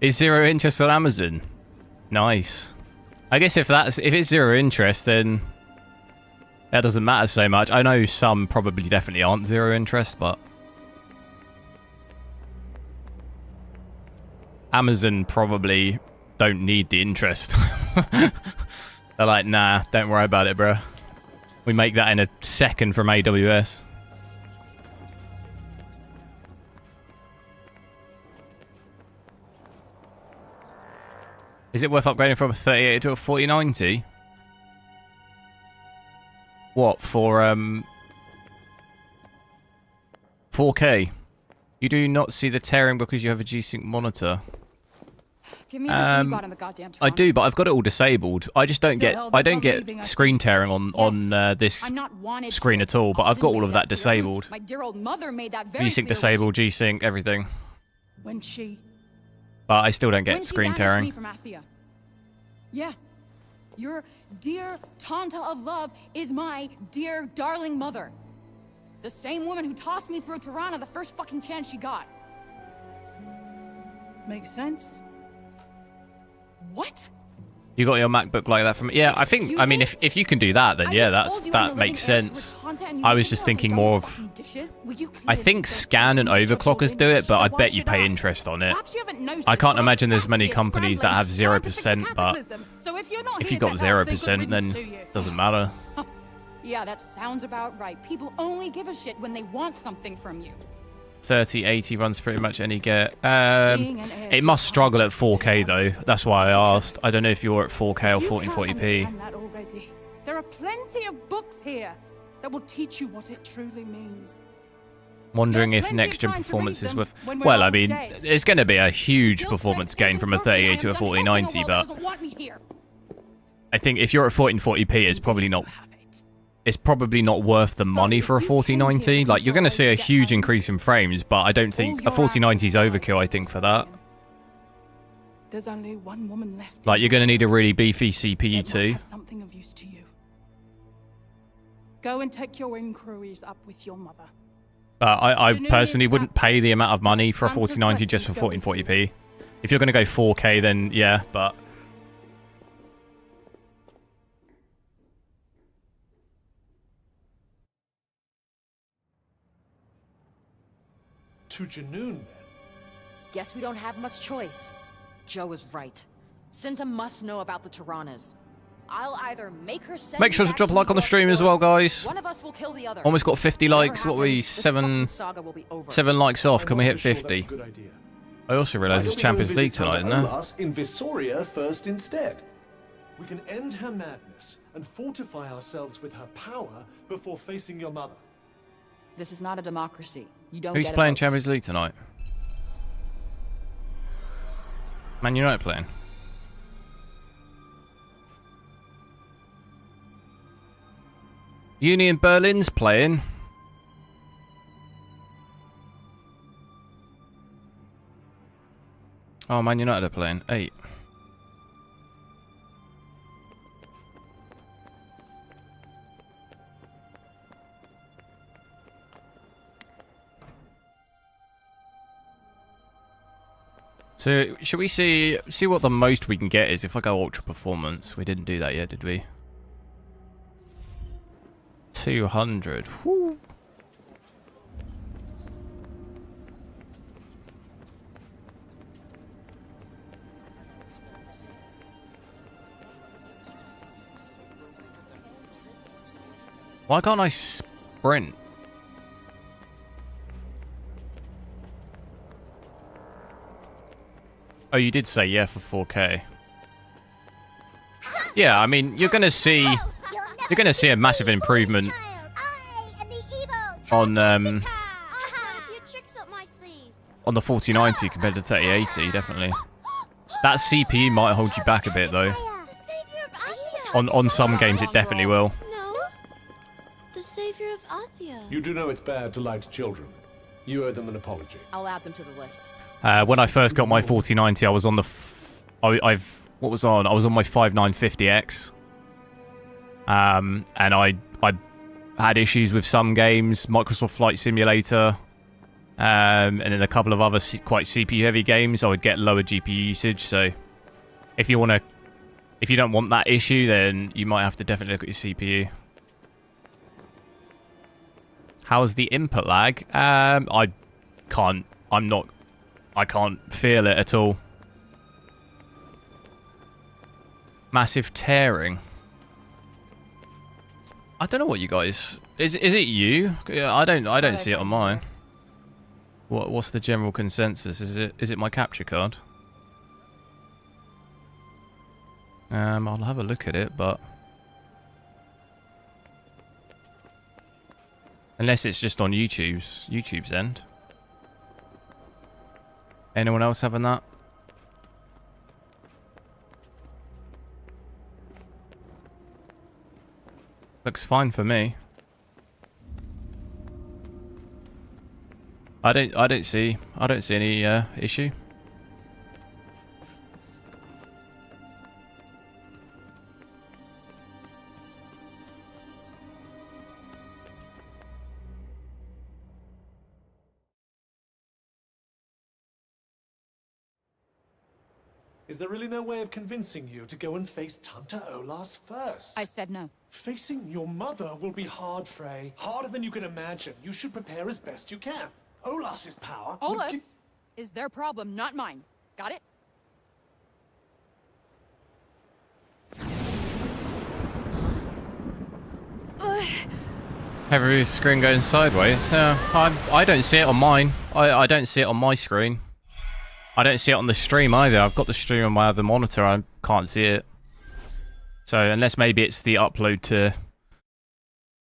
Is 0 interest on Amazon? Nice. I guess if it's 0 interest, then that doesn't matter so much. I know some probably definitely aren't 0 interest, but Amazon probably don't need the interest. They're like, nah, don't worry about it, bro. We make that in a second from AWS. Is it worth upgrading from a 3080 to a 4090? What, for 4K? You do not see the tearing because you have a G-Sync monitor. Give me everything you got in the goddamn I do, but I've got it all disabled. I just don't get screen tearing on this screen at all, but I've got all of that disabled. My dear old mother made that very V-Sync clear disabled, G-Sync, everything. When she... But I still don't get screen tearing. Me from Athia. Yeah. Your dear Tanta of love is my dear darling mother. The same woman who tossed me through Tirana the first fucking chance she got. Makes sense. What? You got your MacBook like that from... Yeah, I think... I mean, if you can do that, then yeah, that makes sense. I was just thinking more of... I think scan and overclockers do it, but I bet you pay interest on it. I can't imagine there's many companies that have 0%, but if you got 0%, then it doesn't matter. Yeah, that sounds about right. People only give a shit when they want something from you. 3080 runs pretty much any get. It must struggle at 4K though. That's why I asked. I don't know if you're at 4K or 1440p. There are plenty of books here that will teach you what it truly means. Wondering if next-gen performance is with... Well, I mean, it's going to be a huge performance gain from a 3080 to a 4090, but I think if you're at 1440p, it's probably not... It's probably not worth the money for a 4090. Like, you're going to see a huge increase in frames, but I don't think... A 4090 is overkill, I think, for that. There's only one woman left. Like, you're going to need a really beefy CPU too. Something of use to you. Go and take your inquiries up with your mother. I personally wouldn't pay the amount of money for a 4090 just for 1440p. If you're going to go 4K, then yeah, but... To Janoon, then. Guess we don't have much choice. Joe is right. Cinta must know about the Tiranas. I'll either make her send... Make sure to drop a like on the stream as well, guys. One of us will kill the other. Almost got 50 likes. What were we? 7 likes off. Can we hit 50? I also realise it's Champions League tonight, isn't there? Us in Visoria first instead. We can end her madness and fortify ourselves with her power before facing your mother. This is not a democracy. You don't Who's get a playing vote. Champions League tonight? Man United playing. Union Berlin's playing. Oh, Man United are playing. 8. So, should we see what the most we can get is if I go ultra performance? We didn't do that yet, did we? 200. Whew. Why can't I sprint? Oh, you did say yeah for 4K. Yeah, I mean, you're gonna see a massive improvement on the 4090 compared to 3080, definitely. That CPU might hold you back a bit though. On some games it definitely will. The savior of Athia. You do know it's bad to lie to children. You owe them an apology. I'll add them to the list. When I first got my 4090, I was on the I was on my 5950X. And I had issues with some games, Microsoft Flight Simulator, and then a couple of other quite CPU heavy games. I would get lower GPU usage. So if you don't want that issue, then you might have to definitely look at your CPU. How's the input lag? I can't feel it at all. Massive tearing. I don't know what you guys... Is it you? Yeah, I don't see it on mine. What's the general consensus? Is it my capture card? I'll have a look at it, but... Unless it's just on YouTube's end. Anyone else having that? Looks fine for me. I don't see any issue. Is there really no way of convincing you to go and face Tanta Olas first? I said no. Facing your mother will be hard, Frey. Harder than you can imagine. You should prepare as best you can. Olas's power... Olas is their problem, not mine. Got it? Every screen going sideways. I don't see it on mine. I don't see it on my screen. I don't see it on the stream either. I've got the stream on my other monitor. I can't see it. So unless maybe it's the upload to...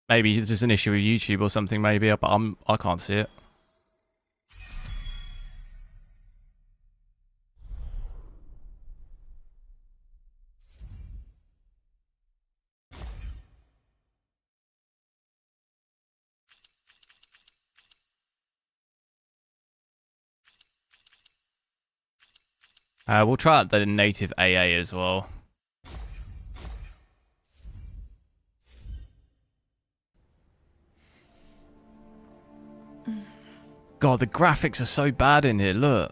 Maybe there's an issue with YouTube or something maybe, but I can't see it. We'll try out the native AA as well. God, the graphics are so bad in here, look.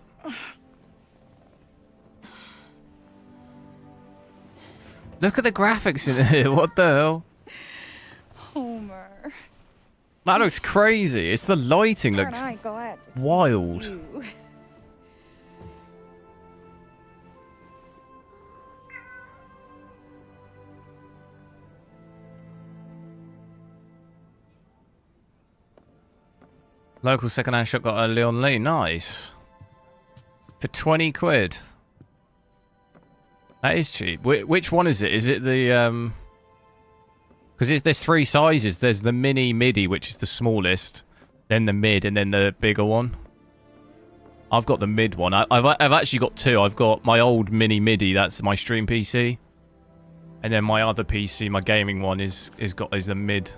Look at the graphics in here, what the hell? Homer. That looks crazy. It's the lighting looks wild. Local second-hand shop got a Lian-Li. Nice. For 20 quid. That is cheap. Which one is it? Is it the... Because there's three sizes. There's the mini MIDI, which is the smallest. Then the mid, and then the bigger one. I've got the mid one. I've actually got two. I've got my old mini MIDI. That's my stream PC. And then my other PC, my gaming one, is the mid.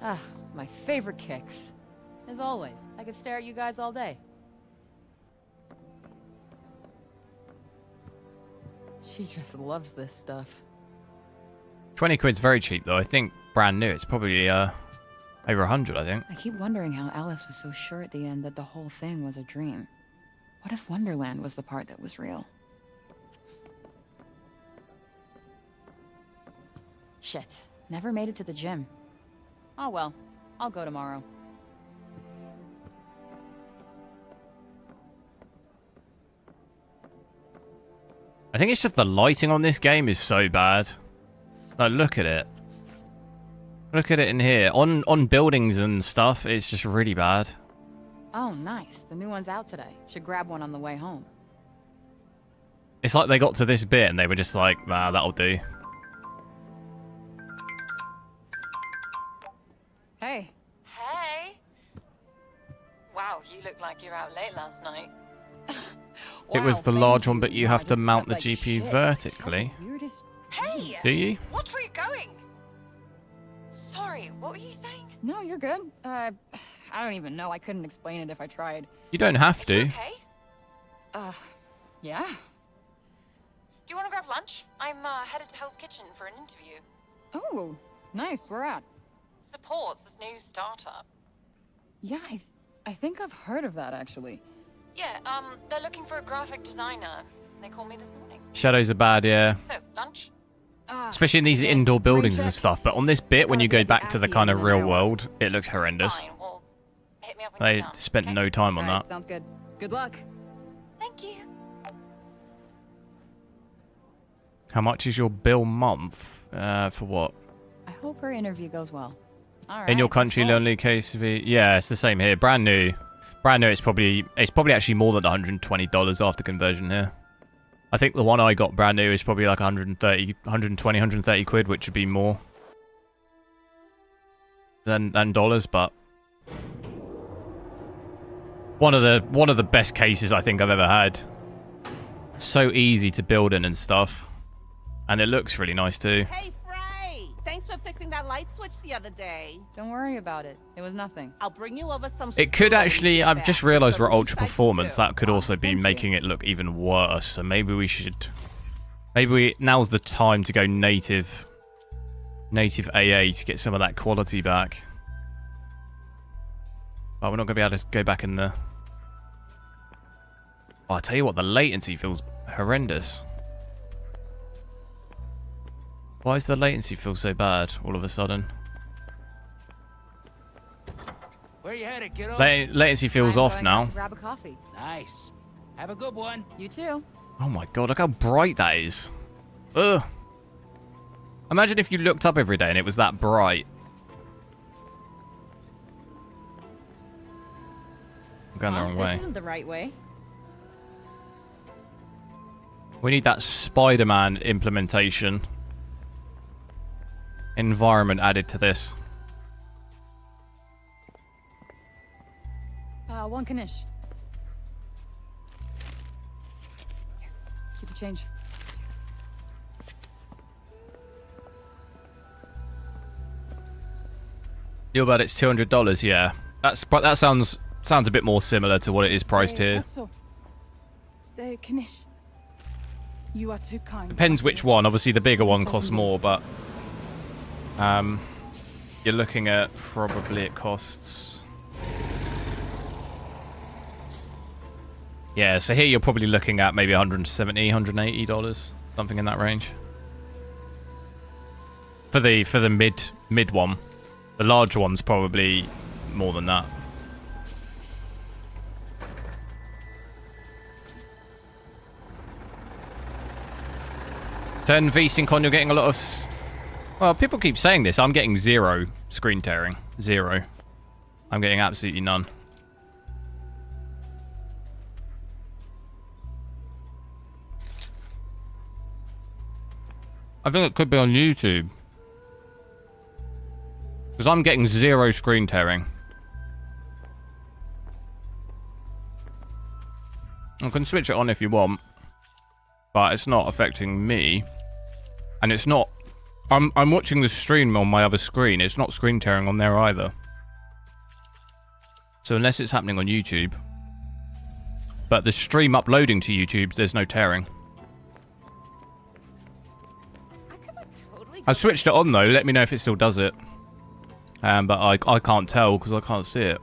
Ah, my favorite kicks. As always, I could stare at you guys all day. She just loves this stuff. 20 quid's very cheap though. I think brand new. It's probably a Over 100, I think. I keep wondering how Alice was so sure at the end that the whole thing was a dream. What if Wonderland was the part that was real? Shit, never made it to the gym. Oh well, I'll go tomorrow. I think it's just the lighting on this game is so bad. Like, look at it. Look at it in here. On buildings and stuff, it's just really bad. Oh, nice. The new one's out today. Should grab one on the way home. It's like they got to this bit and they were just like, nah, that'll do. Hey. Hey. Wow, you look like you're out late last night. It was the large one, but you have to mount the GPU vertically. Hey! Do you? Watch where you're going! Sorry, what were you saying? No, you're good. I don't even know. I couldn't explain it if I tried. You don't have to. Okay. Yeah? Do you want to grab lunch? I'm headed to Hell's Kitchen for an interview. Oh, nice. Where at? Supports this new startup. Yeah, I think I've heard of that, actually. Yeah, they're looking for a graphic designer. They called me this morning. Shadows are bad, yeah. So, lunch? Especially in these indoor buildings and stuff. But on this bit, when you go back to the kind of real world, it looks horrendous. Fine, well, hit me up when you're They done, spent okay? no time on All right, that. sounds good. Good luck. Thank you. How much is your bill month? For what? I hope her interview goes well. All right. In your country, lonely case to be. Yeah, it's the same here. Brand new. Brand new. It's probably actually more than $120 after conversion here. I think the one I got brand new is probably like 130 quid, which would be more than dollars, but one of the best cases I think I've ever had. So easy to build in and stuff, and it looks really nice too. Hey, Frey! Thanks for fixing that light switch the other day. Don't worry about it. It was nothing. I'll bring you over some. It could actually, I've just realised we're Some ultra performance. That could also be thank you. making it look even worse. So maybe now's the time to go native AA to get some of that quality back. But we're not going to be able to go back in the... Oh, I tell you what, the latency feels horrendous. Why does the latency feel so bad all of a sudden? Where you headed, kiddo? Latency feels I'm off going now. out to grab a coffee. Nice. Have a good one. You too. Oh my god, look how bright that is. Ugh. Imagine if you looked up every day and it was that bright. I'm going the wrong way. This isn't the right way. We need that Spider-Man implementation. Environment added to this. One Kanish. Here, keep the change. Thanks. You'll bet it's $200, yeah. That sounds a bit more similar to what it is priced here. Today, Kanish. You are too kind. Depends which one. Obviously, the bigger one costs more, but you're looking at probably it costs. Yeah, so here you're probably looking at maybe $170, $180, something in that range. For the mid one, the large one's probably more than that. Turn VSync on, you're getting a lot of... Well, people keep saying this. I'm getting 0 screen tearing. 0. I'm getting absolutely none. I think it could be on YouTube. Because I'm getting 0 screen tearing. I can switch it on if you want. But it's not affecting me. And it's not... I'm watching the stream on my other screen. It's not screen tearing on there either. So unless it's happening on YouTube. But the stream uploading to YouTube, there's no tearing. I've switched it on though. Let me know if it still does it. But I can't tell because I can't see it.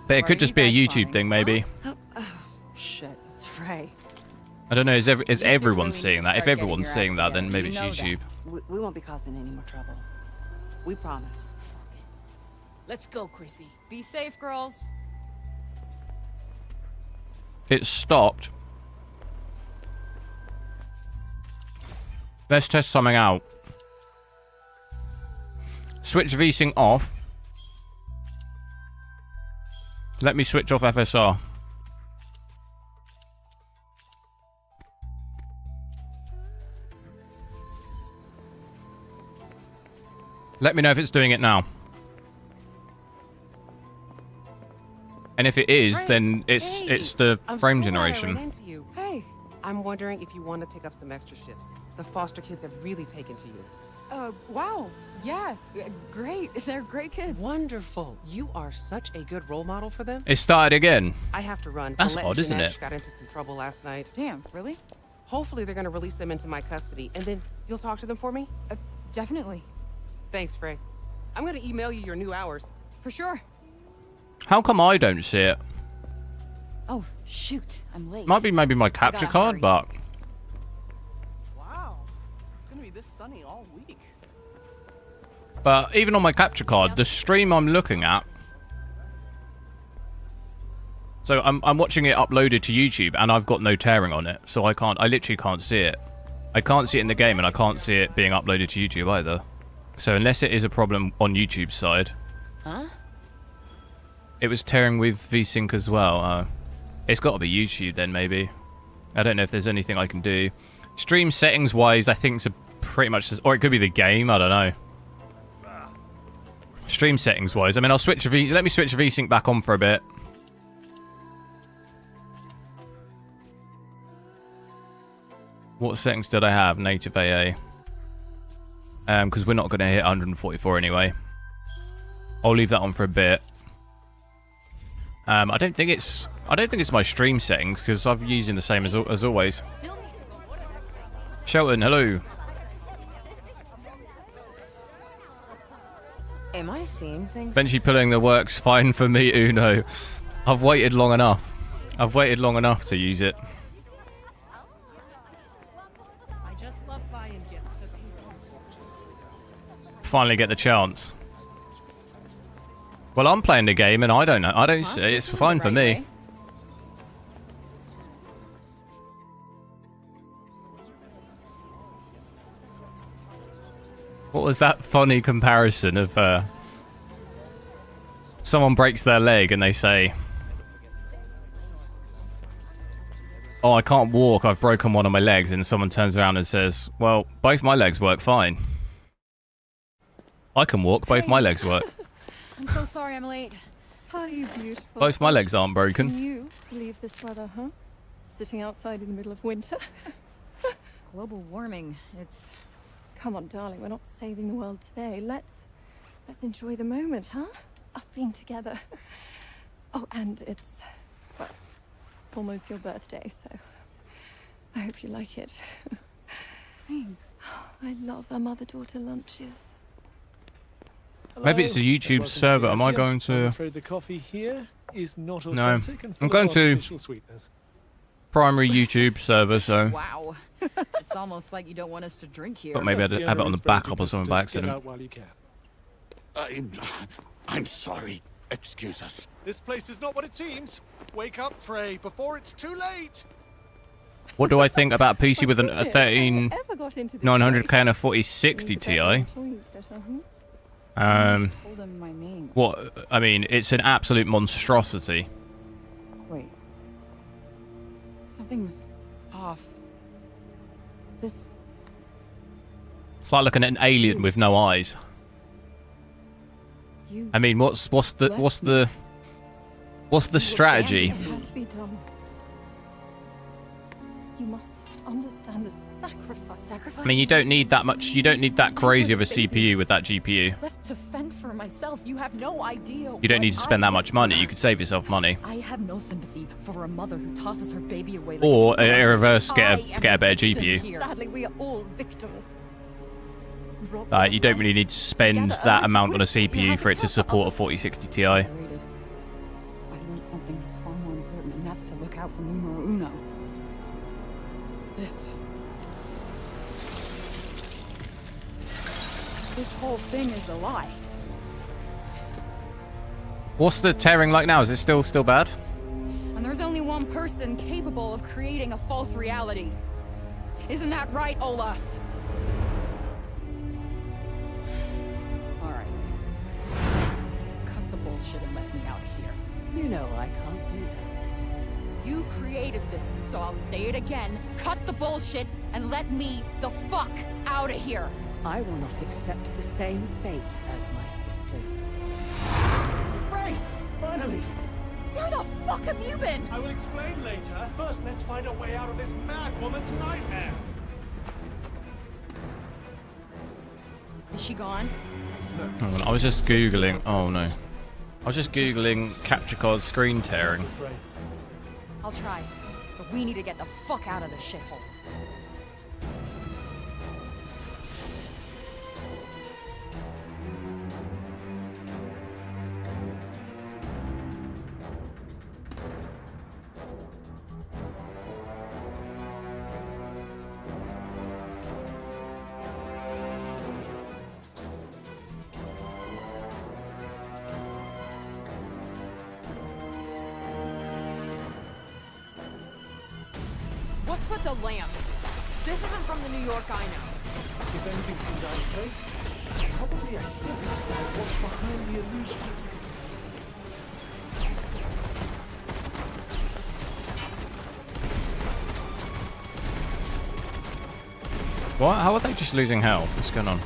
But it could just be a YouTube thing, maybe. Oh, shit, it's Frey. I don't know. Is everyone seeing that? If everyone's seeing that, then maybe it's YouTube. We won't be causing any more trouble. We promise. Let's go, Chrissy. Be safe, girls. It stopped. Let's test something out. Switch VSync off. Let me switch off FSR. Let me know if it's doing it now. And if it is, then it's the frame generation. Hey, I'm wondering if you want to take up some extra shifts. The foster kids have really taken to you. Wow. Yeah, great. They're great kids. Wonderful. You are such a good role model for them. It started again. I have to run. That's Colette odd, isn't Janesh it? Got into some trouble last night. Damn, really? Hopefully they're going to release them into my custody, and then you'll talk to them for me? Definitely. Thanks, Frey. I'm going to email you your new hours. For sure. How come I don't see it? Oh, shoot. I'm late. Might be maybe my capture card, hurry. but... Wow. It's gonna be this sunny all week. But even on my capture card, the stream I'm looking at... So I'm watching it uploaded to YouTube, and I've got no tearing on it. So I literally can't see it. I can't see it in the game, and I can't see it being uploaded to YouTube either. So unless it is a problem on YouTube's side... Huh? It was tearing with VSync as well. It's got to be YouTube then, maybe. I don't know if there's anything I can do. Stream settings wise, I think it's pretty much... Or it could be the game, I don't know. Stream settings wise, I mean, I'll switch... Let me switch VSync back on for a bit. What settings did I have? Native AA. Because we're not going to hit 144 anyway. I'll leave that on for a bit. I don't think it's my stream settings because I'm using the same as always. Shelton, hello. Am I seeing things? Benchy pulling the works fine for me, Uno. I've waited long enough. I've waited long enough to use it. I just love buying gifts for people. Finally get the chance. Well, I'm playing the game and I don't know. I don't see it. It's fine for me. What was that funny comparison of someone breaks their leg and they say, "Oh, I can't walk. I've broken one of my legs." And someone turns around and says, "Well, both my legs work fine. I can walk. Both my legs work." I'm so sorry I'm late. Hi, you beautiful. Both my legs aren't broken. Can you believe this weather, huh? Sitting outside in the middle of winter. Global warming. It's... Come on, darling. We're not saving the world today. Let's enjoy the moment, huh? Us being together. Oh, and it's almost your birthday, so I hope you like it. Thanks. I love our mother-daughter lunches. Maybe it's a YouTube server. Am I going to... I'm afraid the coffee here is not No. authentic and full I'm going of to artificial sweeteners. primary YouTube server, so... Wow. It's almost like you don't want us to drink here. But maybe I'd The have it on owner the is very backup or generous. something by Just get accident. out while you can. I'm sorry. Excuse us. This place is not what it seems. Wake up, Frey, before it's too late. What do I think about a PC with a Ever got into this 13900K and a 4060 Ti? Told him my name. What? I mean, it's an absolute monstrosity. Wait. Something's off. This... It's like looking at an alien with no eyes. You... I mean, what's the strategy? It had to be done. You must understand the sacrifice. I mean, you don't need that much. You don't need that crazy of a CPU with that GPU. Left to fend for myself. You have no idea. You don't need to spend that much money. You could save yourself money. I have no sympathy for a mother who tosses her baby away like Or it's a reverse, I get a am better the victim GPU. here. Sadly, we are all victims. You don't really need to spend that amount on a CPU for it to support a 4060 Ti. I learned something that's far more important, and that's to look out for numero uno. This whole thing is a lie. What's the tearing like now? Is it still bad? And there's only one person capable of creating a false reality. Isn't that right, Olas? All right. Cut the bullshit and let me out of here. You know I can't do that. You created this, so I'll say it again. Cut the bullshit and let me the fuck out of here. I will not accept the same fate as my sisters. Ray! Finally! Where the fuck have you been? I will explain later. First, let's find a way out of this mad woman's nightmare. Is she gone? Hold on, I was just googling. Oh no. I was just googling capture card screen tearing. I'll try, but we need to get the fuck out of this shithole. What's with the lamp? This isn't from the New York I know. If anything seems out of place, it's probably a hint of what's behind the illusion. What? How are they just losing health? What's going on?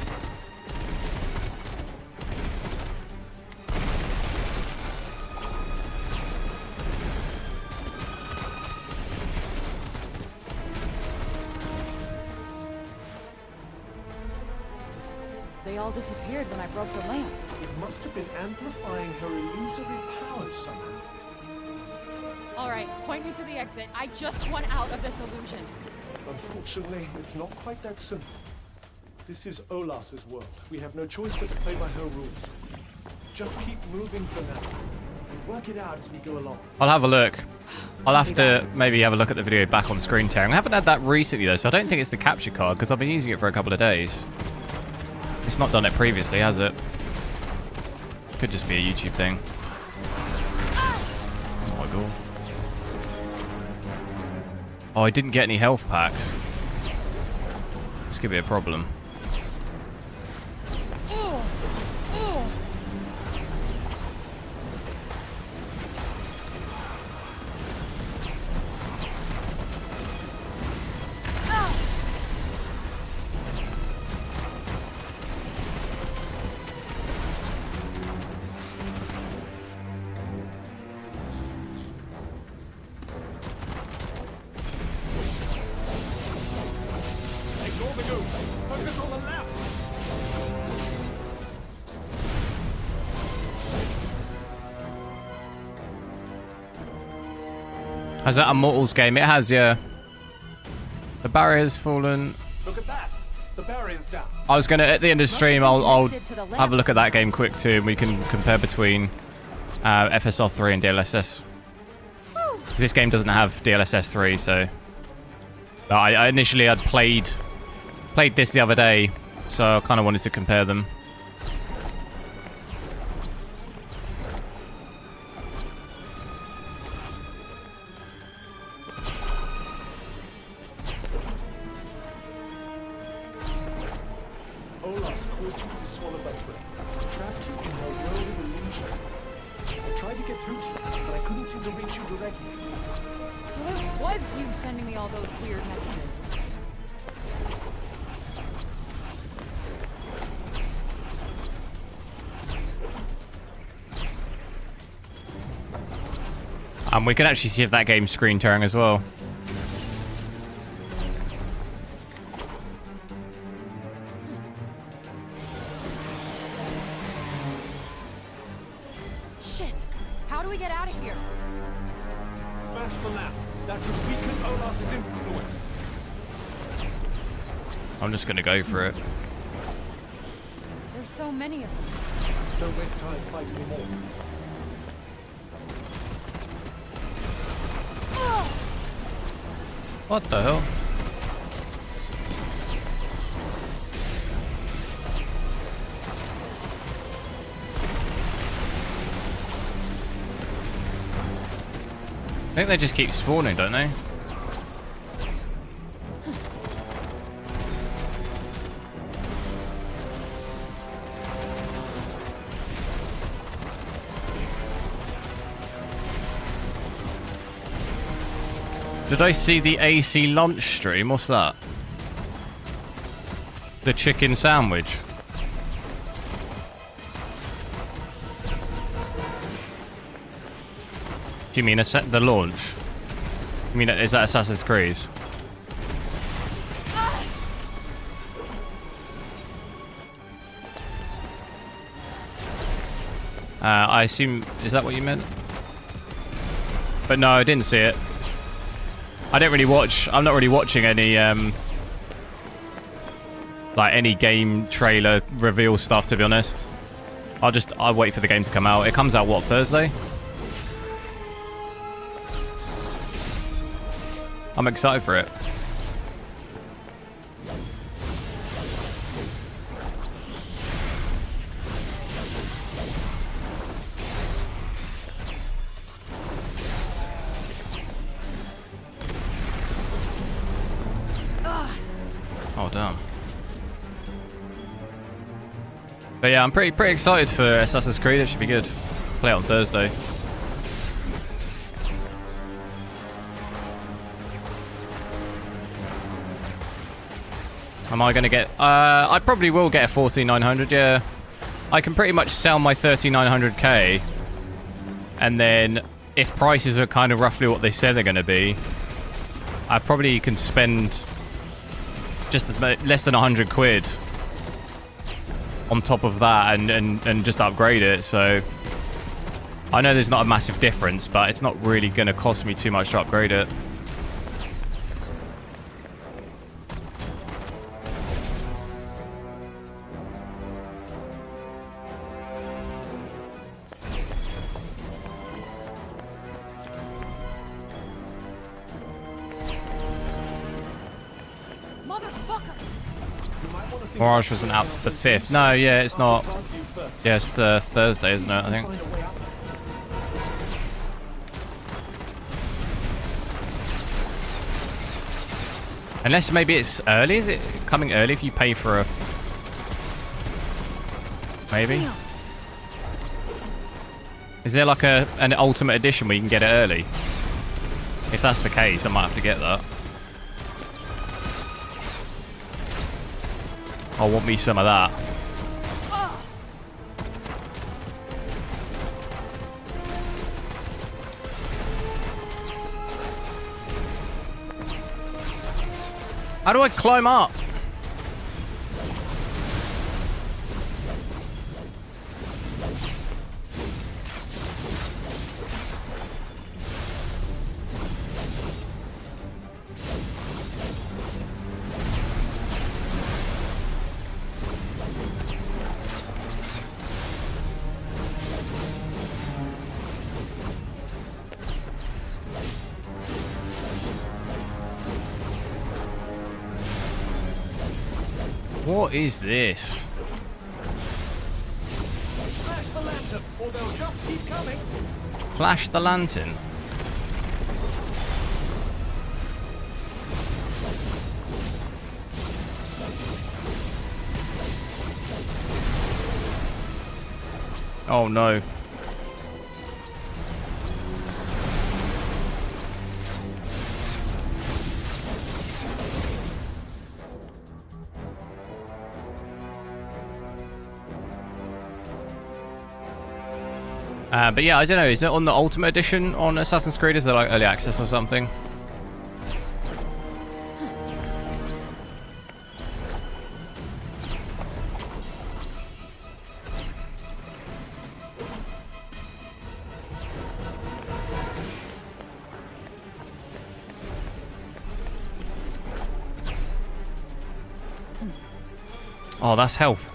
They all disappeared when I broke the lamp. It must have been amplifying her illusory powers somehow. All right, point me to the exit. I just want out of this illusion. Unfortunately, it's not quite that simple. This is Olas's world. We have no choice but to play by her rules. Just keep moving for now. We'll work it out as we go along. I'll have a look. I'll have to maybe have a look at the video back on screen tearing. I haven't had that recently though, so I don't think it's the capture card because I've been using it for a couple of days. It's not done it previously, has it? Could just be a YouTube thing. Oh my god. Oh, I didn't get any health packs. This could be a problem. Has that a Mortals game? It has, yeah. The barrier's fallen. Look at that. The barrier's down. I was gonna, at the end of the stream, I'll have a look at that game quick too, and we can compare between FSR 3 and DLSS. Because this game doesn't have DLSS 3, so I initially had played this the other day, so I kind of wanted to compare them. Olas caused you to be swallowed by breath. Trapped you in her world of illusion. I tried to get through to you, but I couldn't seem to reach you directly. So it was you sending me all those weird messages. We can actually see if that game's screen tearing as well. Shit! How do we get out of here? Smash the lamp. That should weaken Olas's influence. I'm just gonna go for it. so many of them. Don't waste time fighting them all. What the hell? I think they just keep spawning, don't they? Did I see the AC lunch stream? What's that? The chicken sandwich. Do you mean the launch? You mean, is that Assassin's Creed? I assume, is that what you meant? But no, I didn't see it. I don't really watch, I'm not really watching any, like any game trailer reveal stuff, to be honest. I'll wait for the game to come out. It comes out, what, Thursday? I'm excited for it. Oh, damn. But yeah, I'm pretty excited for Assassin's Creed. It should be good. Play it on Thursday. Am I going to get... I probably will get a 14900, yeah. I can pretty much sell my 3900K. And then, if prices are kind of roughly what they say they're going to be, I probably can spend just less than 100 quid on top of that and just upgrade it. So, I know there's not a massive difference, but it's not really going to cost me too much to upgrade it. Mirage wasn't out to the 5th. No, yeah, it's not. Yeah, it's Thursday, isn't it, I think. Unless maybe it's early. Is it coming early if you pay for a... Maybe? Is there like an ultimate edition where you can get it early? If that's the case, I might have to get that. I want me some of that. How do I climb up? What is this? Flash the lantern, or they'll just keep coming. Flash the lantern. Oh no. But yeah, I don't know. Is it on the Ultimate Edition on Assassin's Creed? Is it like early access or something? Oh, that's health.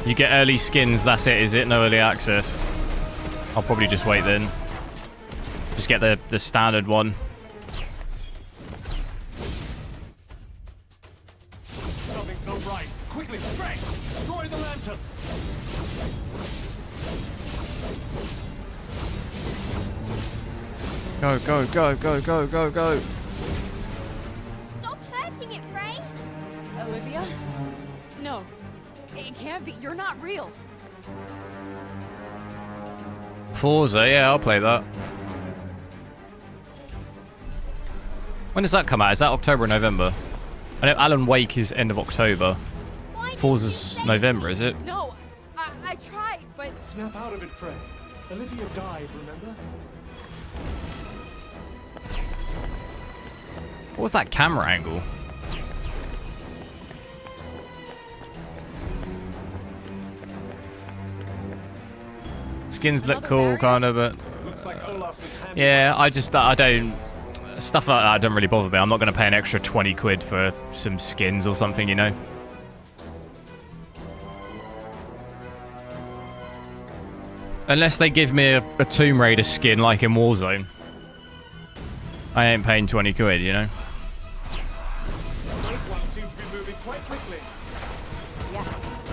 You get early skins, that's it, is it? No early access. I'll probably just wait then. Just get the standard one. Something's not right. Quickly, Spec! Destroy the lantern! Go, go, go, go, go, go, go. Stop hurting it, Ray! Olivia? No. It can't be. You're not real. Forza, yeah, I'll play that. When does that come out? Is that October or November? I know Alan Wake is end of October. Forza's November, is it? No. I tried, but... Snap out of it, Fred. Olivia died, remember? What's that camera angle? Skins look cool, kind of, but... Looks like Olas's hand. Yeah, I don't... Stuff like that don't really bother me. I'm not going to pay an extra 20 quid for some skins or something, you know? Unless they give me a Tomb Raider skin like in Warzone. I ain't paying 20 quid, you know? Those ones seem to be moving quite quickly. Yeah,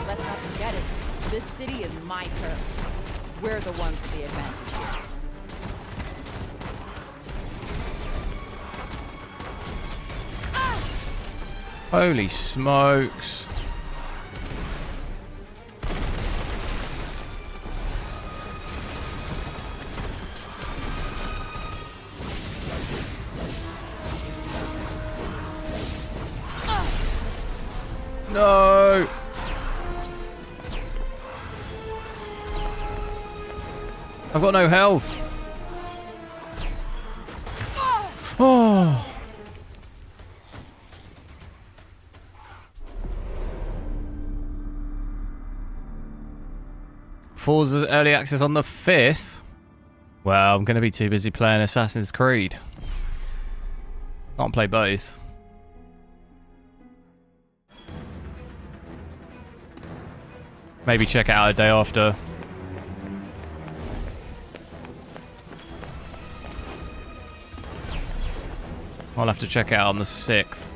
let's not forget it. This city is my turf. We're the ones with the advantage here. Holy smokes. No. I've got no health. Oh. Forza's early access on the 5th. Well, I'm going to be too busy playing Assassin's Creed. Can't play both. Maybe check it out a day after. I'll have to check it out on the 6th.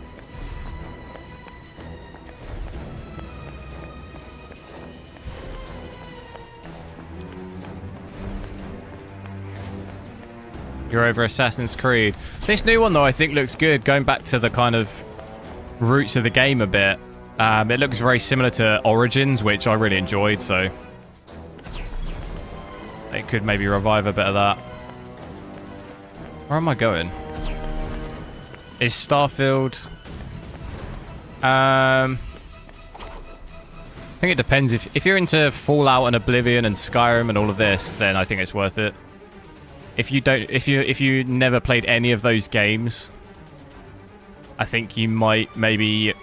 You're over Assassin's Creed. This new one, though, I think looks good. Going back to the kind of roots of the game a bit. It looks very similar to Origins, which I really enjoyed, so... it could maybe revive a bit of that. Where am I going? Is Starfield... I think it depends. If you're into Fallout and Oblivion and Skyrim and all of this, then I think it's worth it. If you never played any of those games, I think you might maybe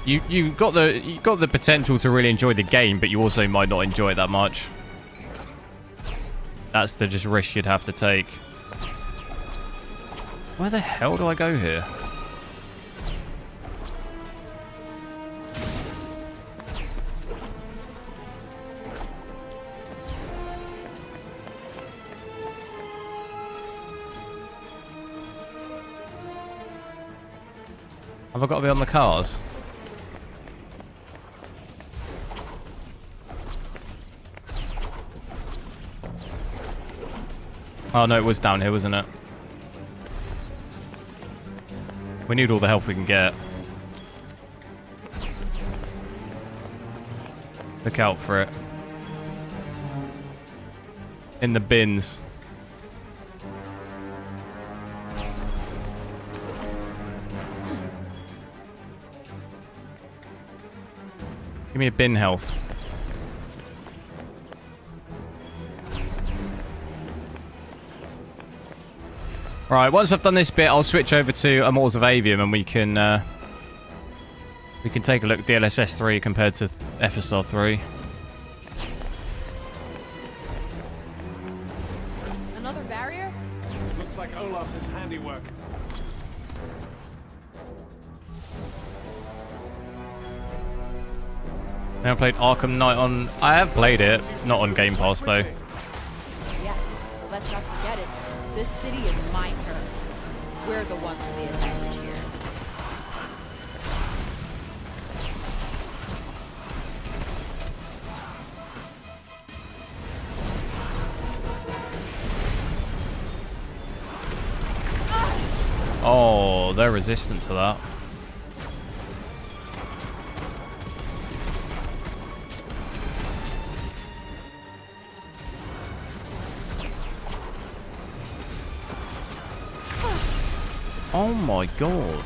you got the potential to really enjoy the game, but you also might not enjoy it that much. That's the just risk you'd have to take. Where the hell do I go here? Have I got to be on the cars? Oh no, it was down here, wasn't it? We need all the health we can get. Look out for it. In the bins. Give me a bin health. Right, once I've done this bit, I'll switch over to Immortals of Avium and we can take a look at DLSS 3 compared to FSR 3. Another barrier? Looks like Olas's handiwork. I played Arkham Knight on... I have played it, not on Game Pass though. Yeah, let's not forget it. This city is my turf. We're the ones with the advantage here. Oh, they're resistant to that. Oh my god.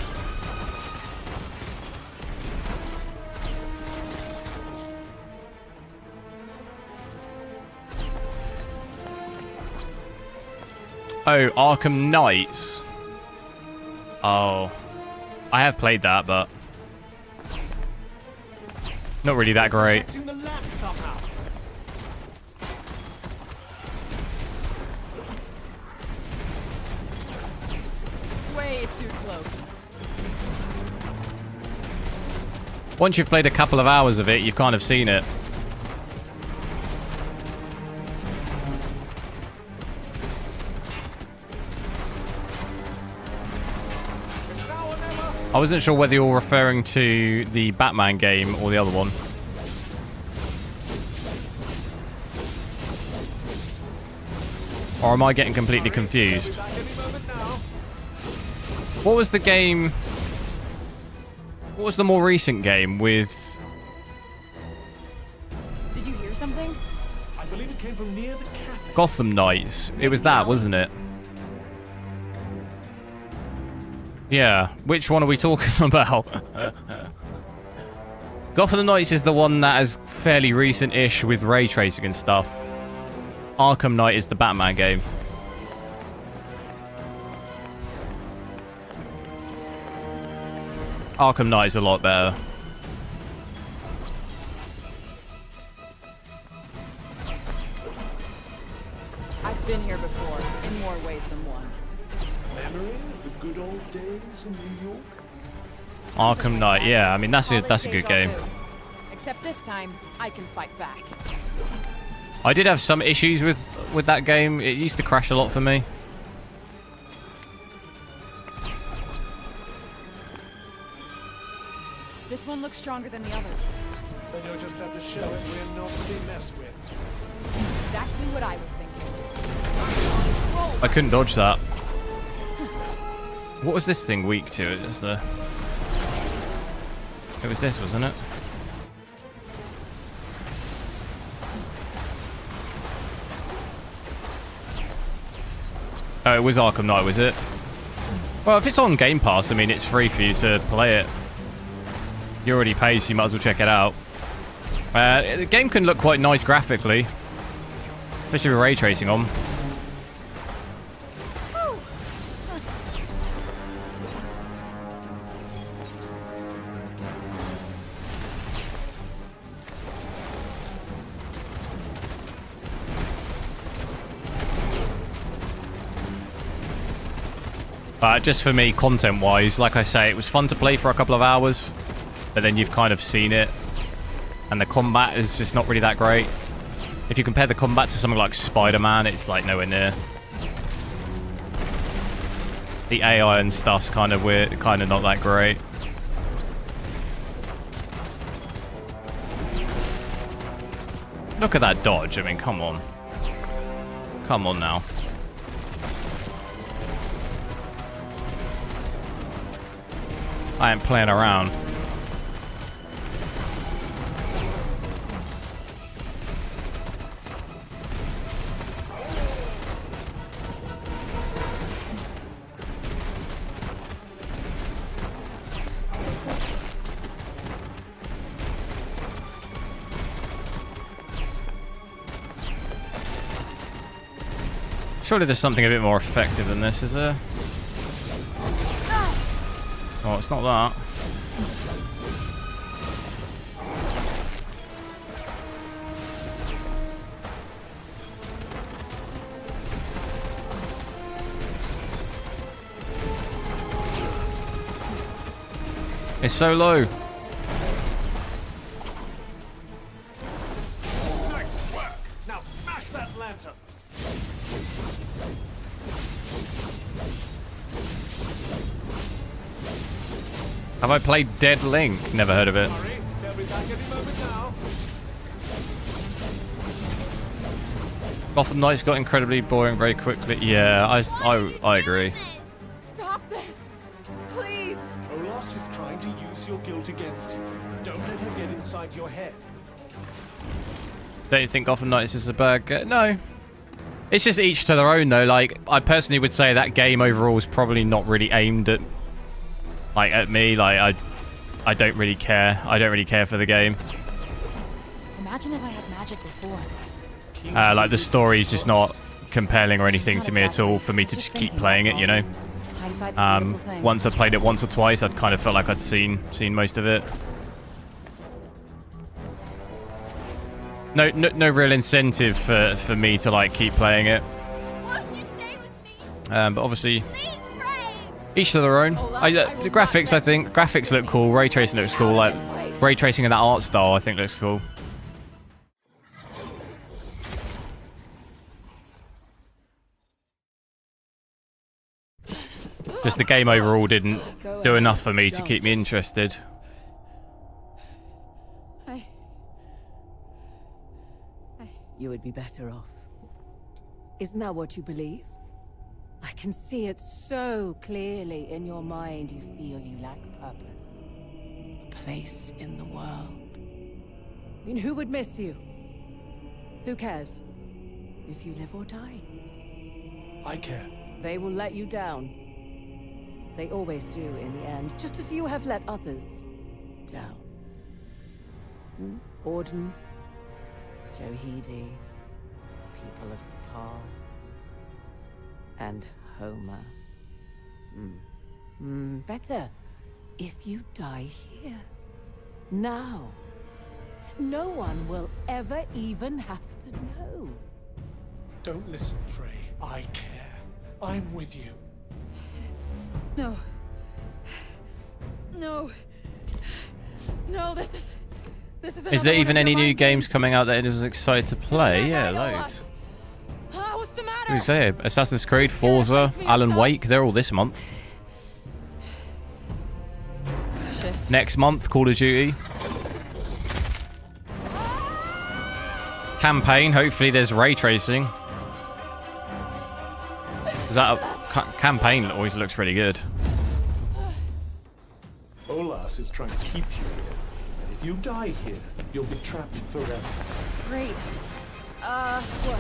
Oh, Arkham Knights. Oh. I have played that, but not really that great. Way too close. Once you've played a couple of hours of it, you've kind of seen it. I wasn't sure whether you're referring to the Batman game or the other one. Or am I getting completely confused? What was the game... What was the more recent game with... Did you hear something? I believe it came from near the cafe. Gotham Knights? It was that, wasn't it? Yeah, which one are we talking about? Gotham Knights is the one that is fairly recent-ish with ray tracing and stuff. Arkham Knight is the Batman game. Arkham Knight is a lot better. I've been here before, in more ways than one. Memory of the good old days in New York? Arkham Knight, yeah, I mean that's a good game. Except this time, I can fight back. I did have some issues with that game. It used to crash a lot for me. This one looks stronger than the others. Then you'll just have to show it we're not to be messed with. Exactly what I was thinking. I couldn't dodge that. What was this thing weak to? It was this, wasn't it? Oh, it was Arkham Knight, was it? Well, if it's on Game Pass, I mean, it's free for you to play it. You already paid, so you might as well check it out. The game can look quite nice graphically, especially with ray tracing on. Just for me, content-wise, like I say, it was fun to play for a couple of hours, but then you've kind of seen it, and the combat is just not really that great. If you compare the combat to something like Spider-Man, it's like nowhere near. The AI and stuff's kind of weird, kind of not that great. Look at that dodge, I mean, come on. Come on now. I ain't playing around. Surely there's something a bit more effective than this, is there? Oh, it's not that. It's so low. Have I played Dead Link? Never heard of it. They'll be back any moment now. Gotham Knights got incredibly boring very quickly. Yeah, I agree. Stop this! Please! Olas is trying to use your guilt against you. Don't let her get inside your head. Don't you think Gotham Knights is a bad game? No. It's just each to their own, though. Like, I personally would say that game overall is probably not really aimed at, like, at me. Like, I don't really care. I don't really care for the game. Imagine if I had magic before. Like, the story's just not compelling or anything to me at all for me to just keep playing it, you know? Once I've played it once or twice, I'd kind of felt like I'd seen most of it. No real incentive for me to, like, keep playing it. But obviously, each to their own. The graphics, I think, graphics look cool. Ray tracing looks cool. Like, ray tracing in that art style, I think looks cool. Just the game overall didn't do enough for me to keep me interested. You would be better off. Isn't that what you believe? I can see it so clearly in your mind. You feel you lack purpose. A place in the world. I mean, who would miss you? Who cares? If you live or die. I care. They will let you down. They always do in the end, just as you have let others down. Auden, Johidi, people of Sepal, and Homer. Better if you die here. Now. No one will ever even have to know. Don't listen, Frey. I care. I'm with you. No. No. No, this is Is there even any new games coming out that it was excited to play? Yeah, loads. What's the matter? Who say? Assassin's Creed, Forza, Alan Wake, they're all this month. Next month, Call of Duty. Campaign, hopefully there's ray tracing. Is that a campaign that always looks really good. Olas is trying to keep you here. And if you die here, you'll be trapped forever. Great. What?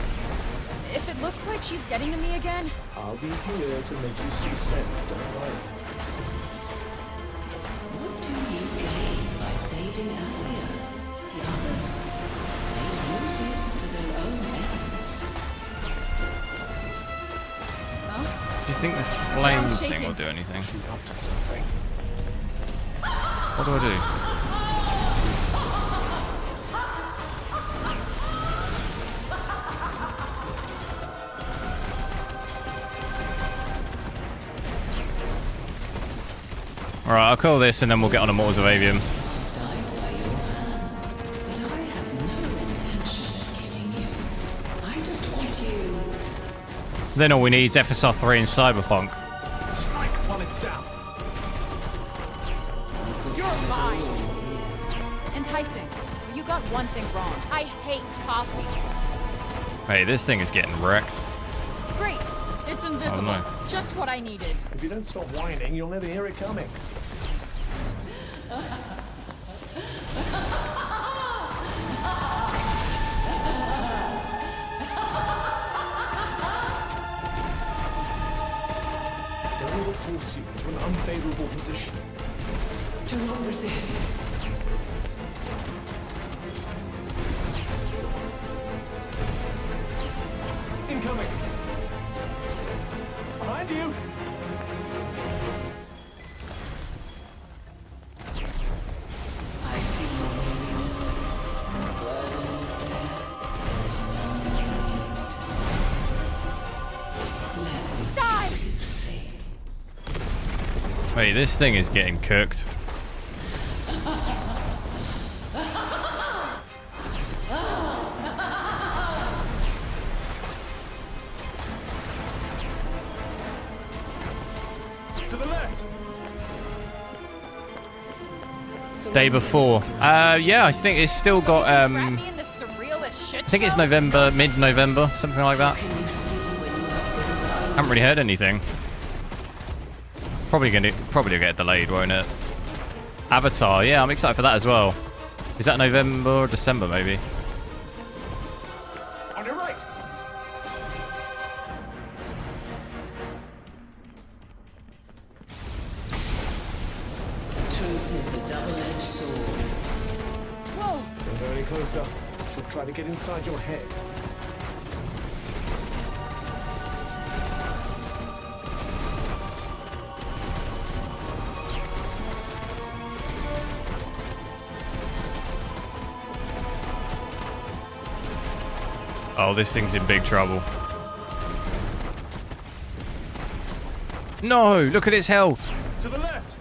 If it looks like she's getting to me again... I'll be here to make you see sense, don't worry. What do you gain by saving Alia? The others? They use you to their own ends. Do you think the flame thing will do anything? She's up to something. What do I do? Alright, I'll call this and then we'll get on a Mortars of Avium. Then all we need is FSR 3 and Cyberpunk. Strike while it's down. You're lying. Enticing. But you got one thing wrong. I hate coffee. Hey, this thing is getting wrecked. Great. It's invisible. Oh, no. Just what I needed. If you don't stop whining, you'll never hear it coming. Don't let it force you into an unfavorable position. Do not resist. Incoming! Behind you! I see your weakness. There is no need to stay. Let me Die! you see. Wait, this thing is getting cooked. To the left! Day before. Yeah, I think it's still got. Trap me in this surrealist shit I think it's show? November, mid-November, something like that. Haven't really heard anything. Probably get delayed, won't it? Avatar, yeah, I'm excited for that as well. Is that November or December, maybe? On your right. Truth is a double-edged sword. Whoa! You're very close up. She'll try to get inside your head. Oh, this thing's in big trouble. No, look at its health. To the left.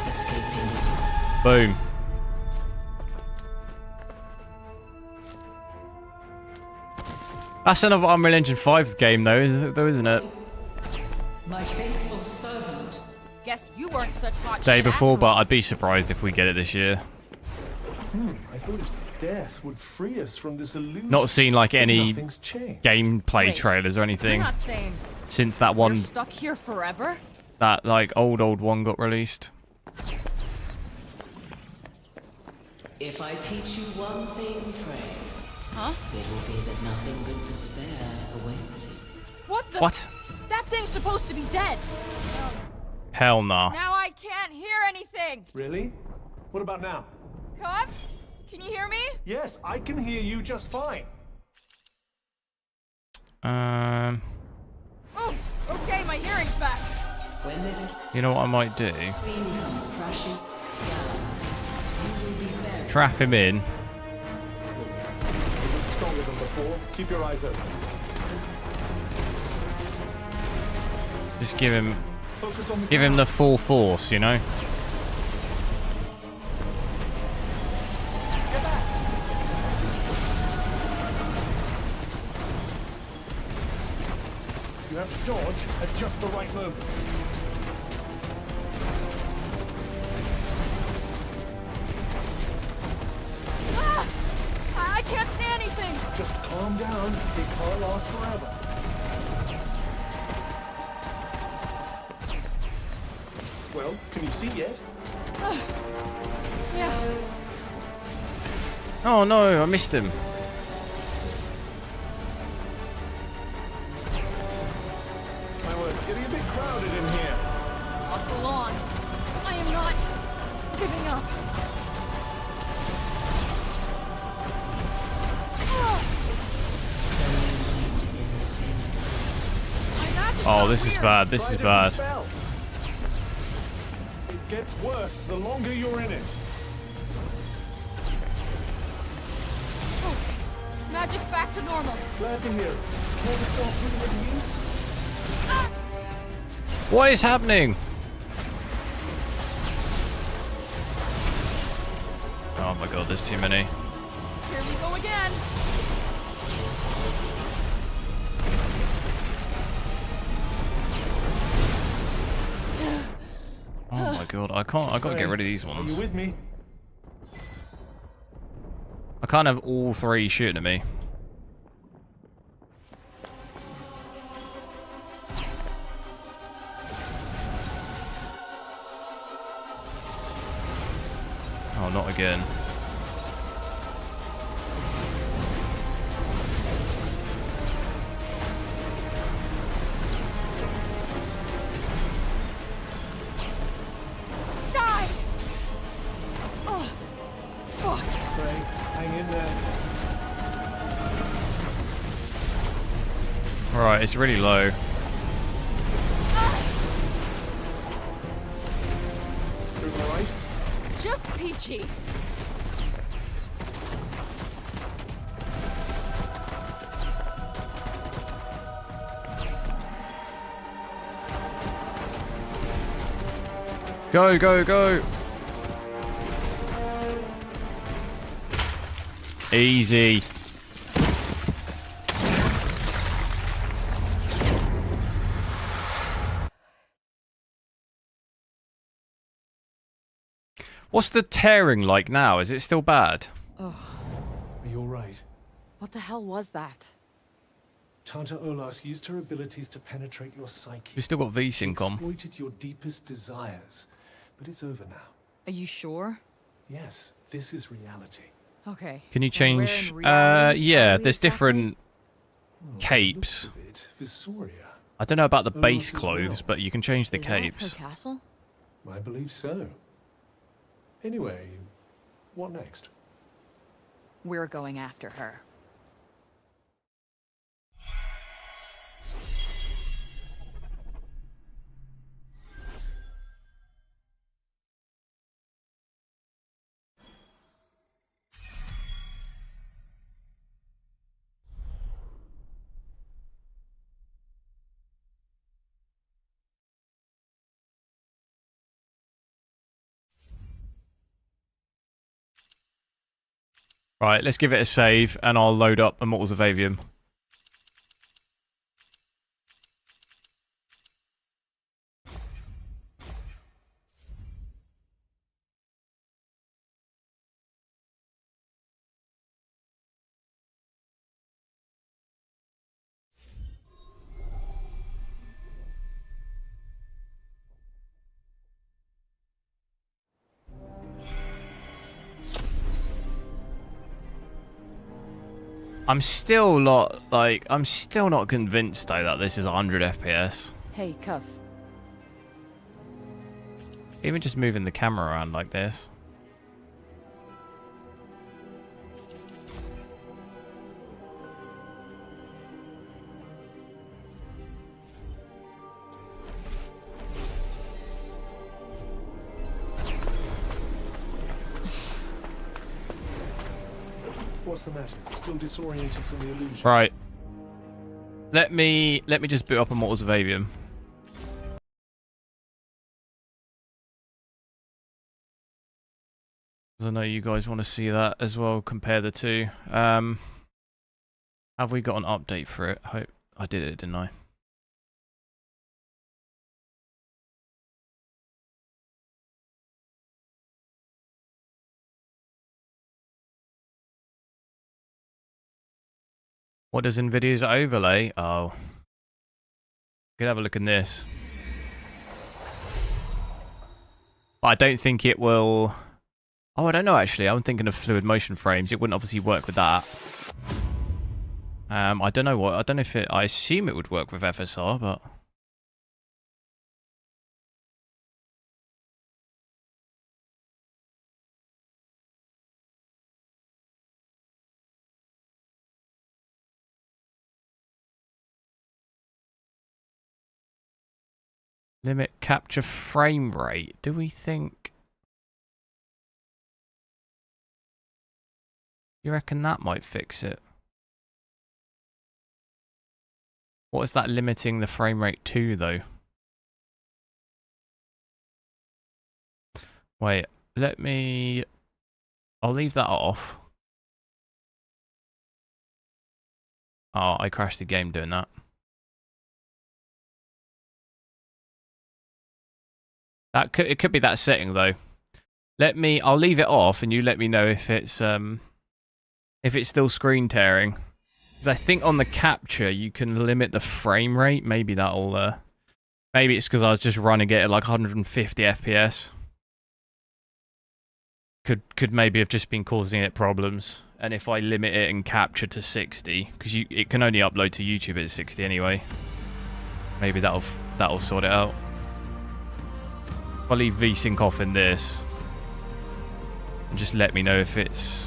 Escaping is Boom. That's another Unreal Engine 5 game, though, isn't it? my faithful servant. Guess you weren't such hot Day shit before, after but all. I'd be surprised if we get it this year. I thought its death would free us from this illusion. Not seen like But any nothing's changed. gameplay Wait, trailers or You're anything not saying since that you're one, stuck here forever? that like old one got released. If I teach you one thing, Frey, Huh? it will be that nothing but despair awaits you. What the? What? That thing's supposed to be dead. Hell nah. Now I can't hear anything. Really? What about now? Come? Can you hear me? Yes, I can hear you just fine. Oh, okay, my hearing's back. When this You know what I might do? dream comes crashing down, you will be buried. Trap him in. You look stronger than before. Keep your eyes open. Just give him Focus on the the full force, you know? You have to dodge at just the right moment. Ah! I can't see anything. Just calm down. It can't last forever. Well, can you see yet? Yeah. Oh no, I missed him. My word, it's getting a bit crowded in here. Up the lawn. I am not giving up. Oh, this is bad. This Try is a different bad. spell. It gets worse the longer you're in it. Magic's back to normal. Glad to hear it. Care to start putting it to use? What is happening? Oh my god, there's too many. Here we go again. Oh my god, I gotta get rid of these Are ones. you with me? I can't have all three shooting at me. Oh, not again. Die! Oh, fuck. Frey, hang in there. Right, it's really low. Through the right. Just peachy. Go, go, go! Easy. What's the tearing like now? Is it still bad? Ugh. Are you alright? What the hell was that? Tanta Olas used her abilities to penetrate your psyche. We've still got VSync on. Exploited your deepest desires. But it's over now. Are you sure? Yes, this is reality. Okay. Can you Well, where change? in reality Yeah, are we there's exactly? different Oh, capes. by the looks of it, Visoria. I don't know about the base Olas as clothes, well. but you can change the Is that her capes. castle? I believe so. Anyway, what next? We're going after her. Right, let's give it a save, and I'll load up Immortals of Avium. I'm still not convinced though that this is 100 FPS. Hey, Cuff. Even just moving the camera around like this. What's the matter? Still disoriented from the illusion? Right. Let me just boot up Immortals of Avium. Because I know you guys want to see that as well, compare the two. Have we got an update for it? Hope I did it, didn't I? What does NVIDIA's overlay? Oh. Could have a look in this. But I don't think it will... Oh, I don't know actually. I'm thinking of fluid motion frames. It wouldn't obviously work with that. I don't know what... I don't know if it... I assume it would work with FSR, but... Limit capture frame rate. Do we think... You reckon that might fix it? What is that limiting the frame rate to, though? Wait, let me... I'll leave that off. Oh, I crashed the game doing that. It could be that setting, though. I'll leave it off, and you let me know if it's still screen tearing. Because I think on the capture you can limit the frame rate. Maybe that'll. Maybe it's because I was just running it at like 150 FPS. Could maybe have just been causing it problems. And if I limit it and capture to 60, because it can only upload to YouTube at 60 anyway. Maybe that'll sort it out. I'll leave VSync off in this. And just let me know if it's...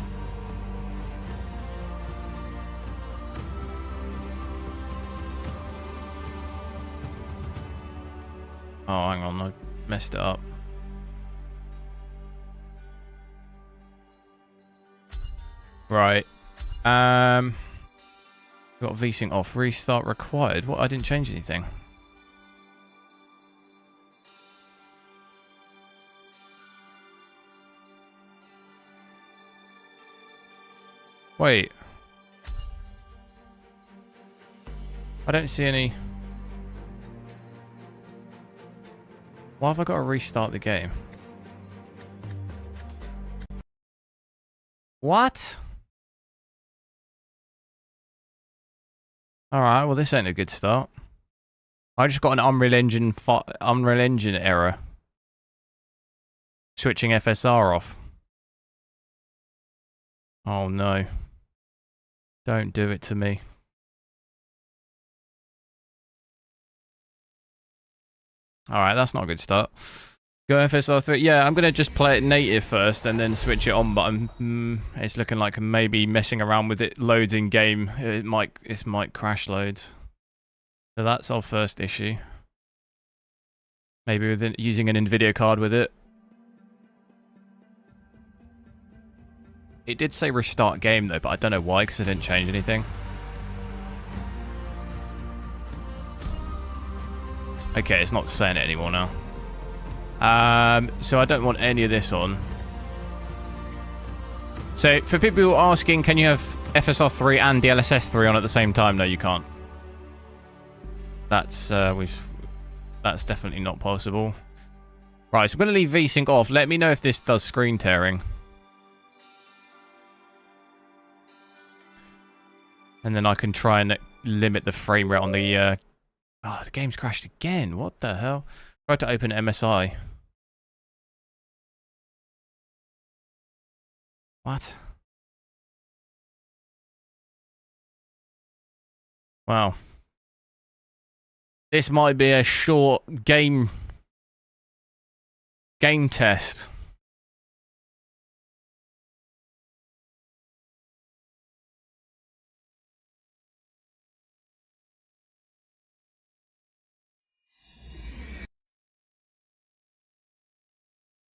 Oh, hang on, I messed it up. Right. Got VSync off. Restart required. What? I didn't change anything. Wait. I don't see any... Why have I got to restart the game? What? Alright, well this ain't a good start. I just got an Unreal Engine error. Switching FSR off. Oh no. Don't do it to me. Alright, that's not a good start. Go FSR 3. Yeah, I'm going to just play it native first and then switch it on, but it's looking like I'm maybe messing around with it loads in game. It might crash loads. So that's our first issue. Maybe with using an nvidia card with it. It did say restart game though, but I don't know why, because I didn't change anything. Okay, it's not saying it anymore now. So I don't want any of this on. So for people who are asking, can you have FSR 3 and DLSS 3 on at the same time? No, you can't. That's definitely not possible. Right, so I'm going to leave VSync off. Let me know if this does screen tearing. And then I can try and limit the frame rate on the... Oh, the game's crashed again. What the hell? Try to open MSI. What? Wow. This might be a short game test.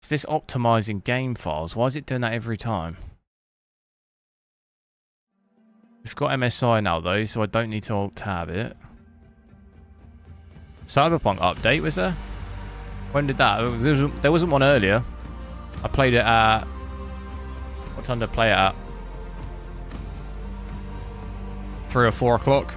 Is this optimizing game files? Why is it doing that every time? We've got MSI now though, so I don't need to alt-tab it. Cyberpunk update, was there? When did that? There wasn't one earlier. I played it at... What time did I play it at? 3 or 4 o'clock.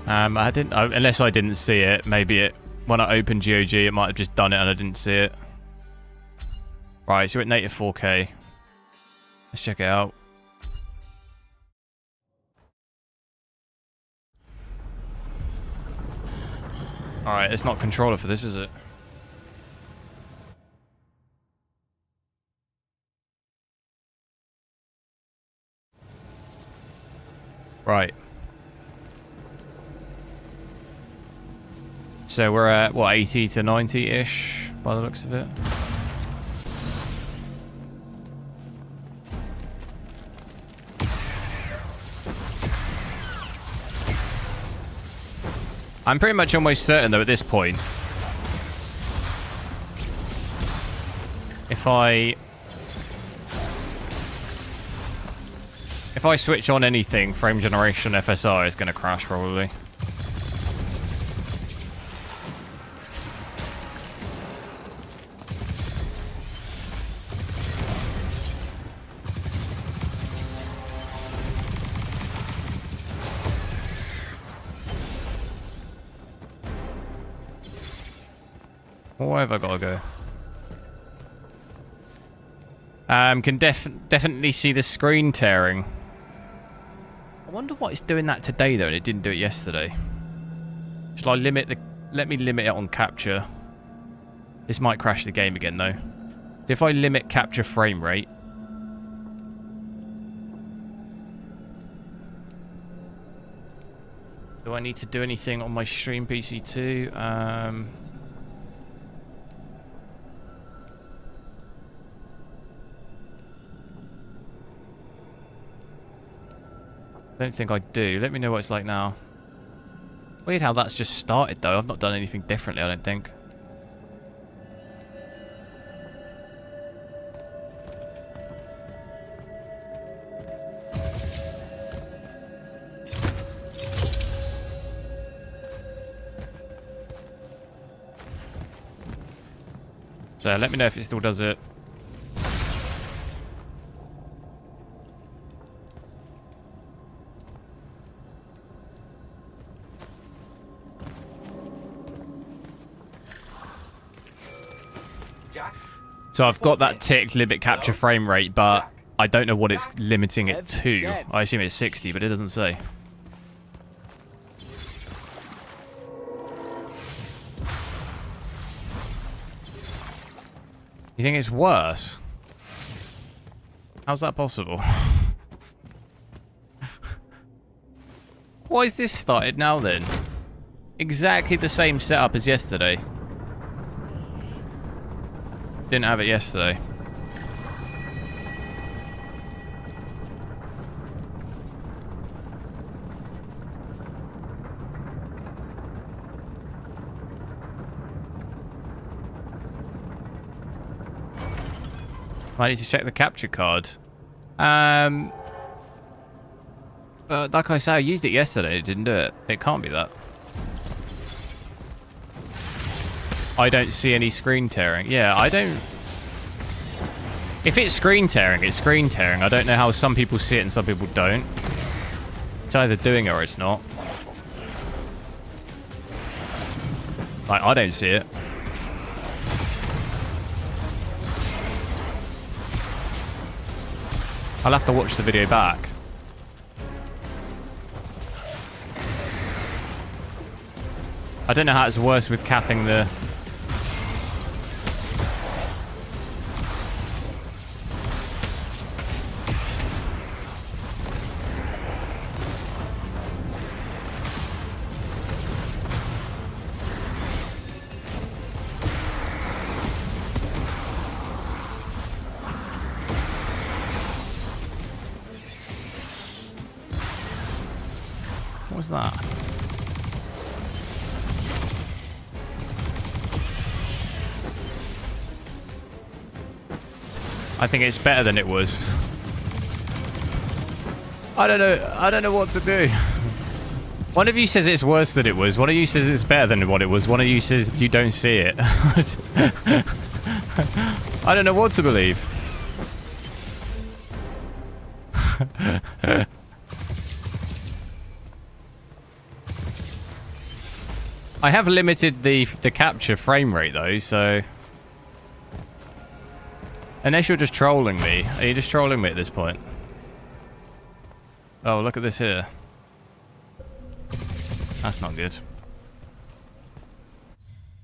I didn't, unless I didn't see it. Maybe it, when I opened GOG, it might have just done it and I didn't see it. Right, so we're at native 4K. Let's check it out. Alright, it's not controller for this, is it? Right. So we're at, what, 80 to 90-ish, by the looks of it. I'm pretty much almost certain, though, at this point, if I switch on anything, frame generation FSR is going to crash, probably. Where have I got to go? Can definitely see the screen tearing. I wonder what it's doing that today though, and it didn't do it yesterday. Shall I let me limit it on capture. This might crash the game again though. If I limit capture frame rate. Do I need to do anything on my stream PC too? Don't think I do. Let me know what it's like now. Weird how that's just started though. I've not done anything differently, I don't think. So let me know if it still does it. Jack? So I've got that ticked limit capture frame rate, but I don't know what it's limiting it to. I assume it's 60, but it doesn't say. You think it's worse? How's that possible? Why is this started now then? Exactly the same setup as yesterday. Didn't have it yesterday. I need to check the capture card. Like I said, I used it yesterday. It didn't do it. It can't be that. I don't see any screen tearing. Yeah, I don't... If it's screen tearing, it's screen tearing. I don't know how some people see it and some people don't. It's either doing it or it's not. Like, I don't see it. I'll have to watch the video back. I don't know how it's worse with capping the... What was that? I think it's better than it was. I don't know what to do. One of you says it's worse than it was. One of you says it's better than what it was. One of you says you don't see it. I don't know what to believe. I have limited the capture frame rate though, so... Unless you're just trolling me. Are you just trolling me at this point? Oh, look at this here. That's not good.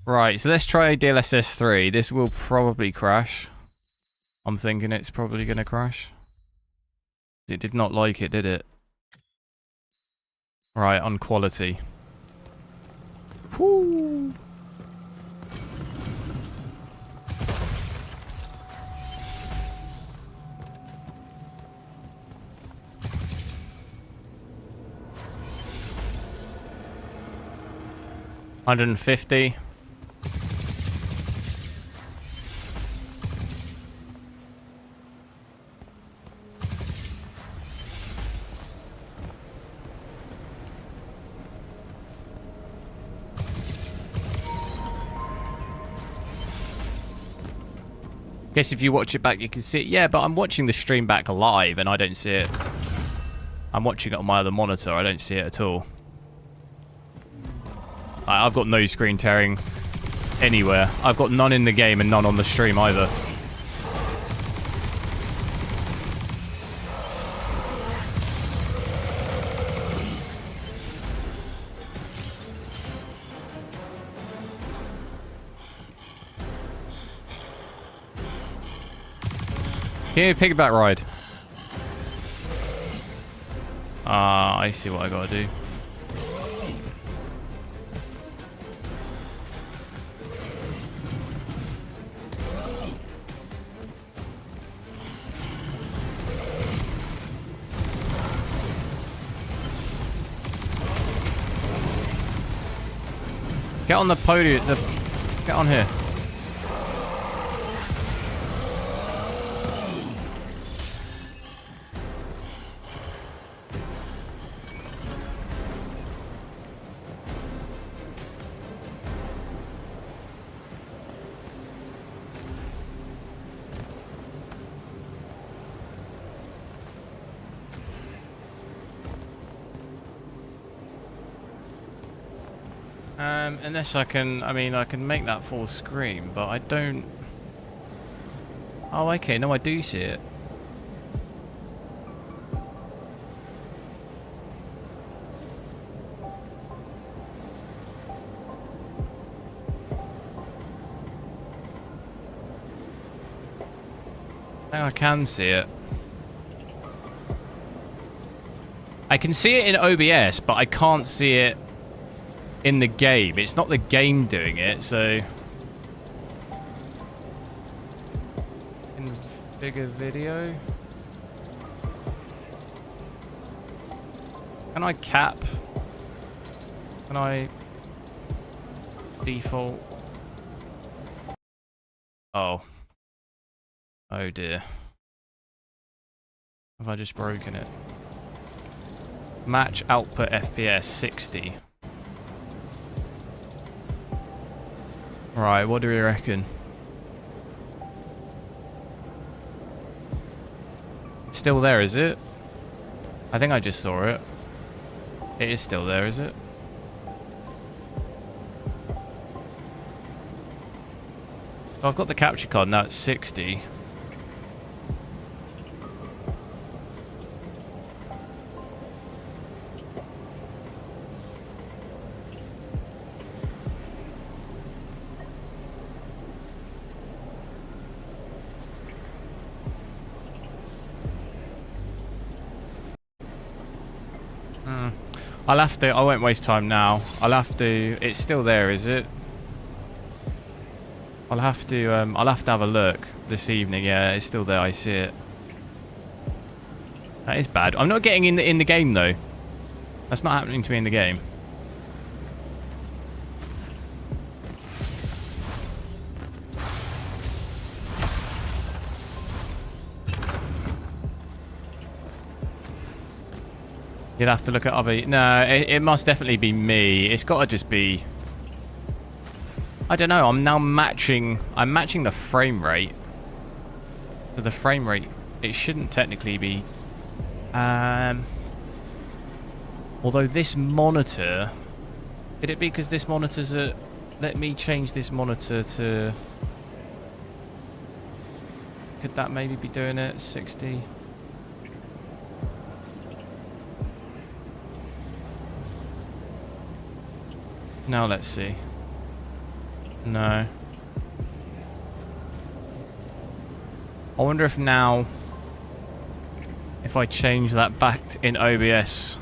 Right, so let's try DLSS 3. This will probably crash. I'm thinking it's probably going to crash. It did not like it, did it? Right, on quality. Whoo! $150. Guess if you watch it back, you can see it. Yeah, but I'm watching the stream back live, and I don't see it. I'm watching it on my other monitor. I don't see it at all. I've got no screen tearing anywhere. I've got none in the game and none on the stream either. Here, piggyback ride. I see what I gotta do. Get on the podium. Get on here. Unless I can, I mean, I can make that full screen, but I don't... Oh, okay. No, I do see it. I can see it. I can see it in OBS, but I can't see it in the game. It's not the game doing it, so... Configure video. Can I cap? Can I... Default? Oh. Oh dear. Have I just broken it? Match output FPS 60. Right, what do we reckon? Still there, is it? I think I just saw it. It is still there, is it? So I've got the capture card, now it's 60. I'll have to, I won't waste time now. I'll have to, it's still there, is it? I'll have to have a look this evening. Yeah, it's still there, I see it. That is bad. I'm not getting in the game though. That's not happening to me in the game. You'd have to look at other... No, it must definitely be me. It's got to just be... I don't know. I'm now matching... I'm matching the frame rate. So the frame rate, it shouldn't technically be... Although this monitor... Could it be because this monitor's a... Let me change this monitor to... Could that maybe be doing it? 60... Now let's see. No. I wonder if now, if I change that back in OBS,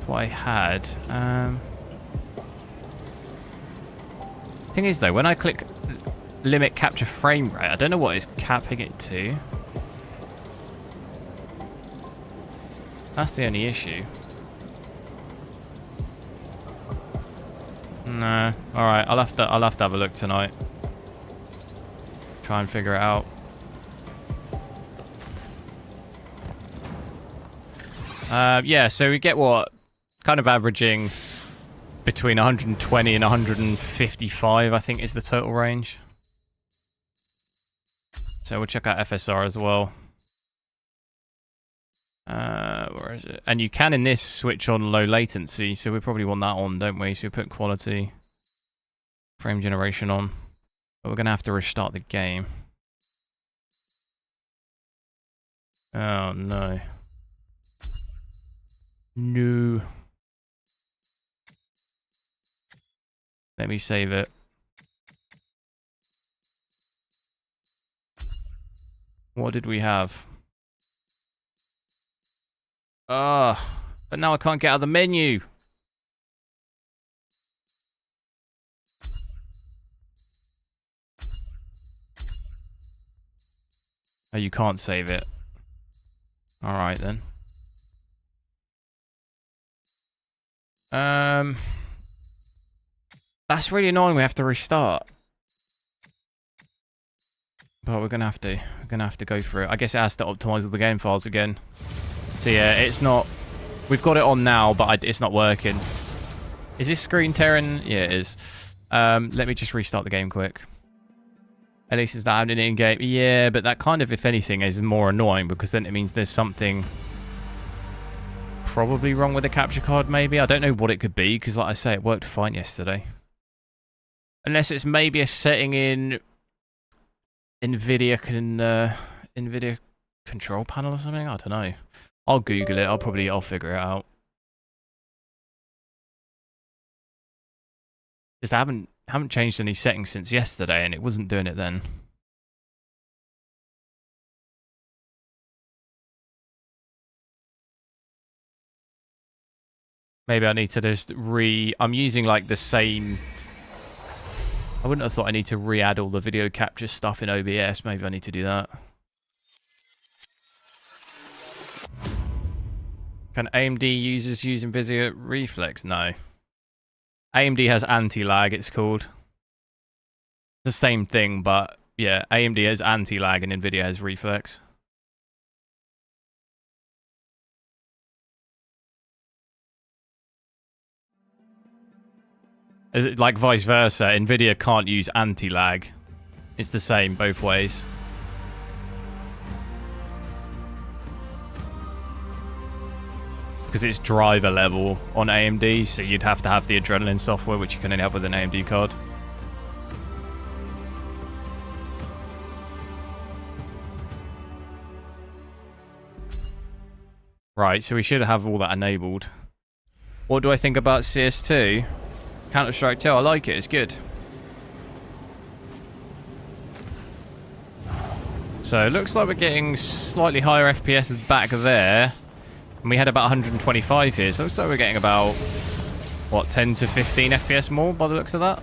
what I had. Thing is though, when I click limit capture frame rate, I don't know what it's capping it to. That's the only issue. No. Alright, I'll have to have a look tonight. Try and figure it out. Yeah, so we get what? Kind of averaging between 120 and 155, I think, is the total range. So we'll check out FSR as well. Where is it? And you can in this switch on low latency, so we probably want that on, don't we? So we put quality frame generation on, but we're gonna have to restart the game. Oh no. No. Let me save it. What did we have? But now I can't get out of the menu. Oh, you can't save it. Alright then. That's really annoying, we have to restart. But we're gonna have to go for it. I guess it has to optimize all the game files again. So yeah, it's not... We've got it on now, but it's not working. Is this screen tearing? Yeah, it is. Let me just restart the game quick. At least it's not happening in-game. Yeah, but that kind of, if anything, is more annoying because then it means there's something probably wrong with the capture card, maybe. I don't know what it could be because, like I say, it worked fine yesterday. Unless it's maybe a setting in nvidia control panel or something. I don't know. I'll Google it. I'll figure it out. Just I haven't changed any settings since yesterday, and it wasn't doing it then. Maybe I need to just I'm using like the same. I wouldn't have thought I need to re-add all the video capture stuff in OBS. Maybe I need to do that. Can AMD users use nvidia Reflex? No. AMD has anti-lag, it's called. It's the same thing, but yeah, AMD has anti-lag and nvidia has Reflex. Is it like vice versa? nvidia can't use anti-lag. It's the same both ways. Because it's driver level on AMD, so you'd have to have the Adrenaline software, which you can only have with an AMD card. Right, so we should have all that enabled. What do I think about CS2? Counter-Strike 2, I like it, it's good. So it looks like we're getting slightly higher FPS back there. And we had about 125 here, so it looks like we're getting about, what, 10 to 15 FPS more by the looks of that?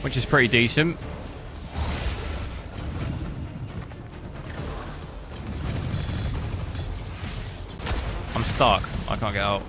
Which is pretty decent. I'm stuck. I can't get out.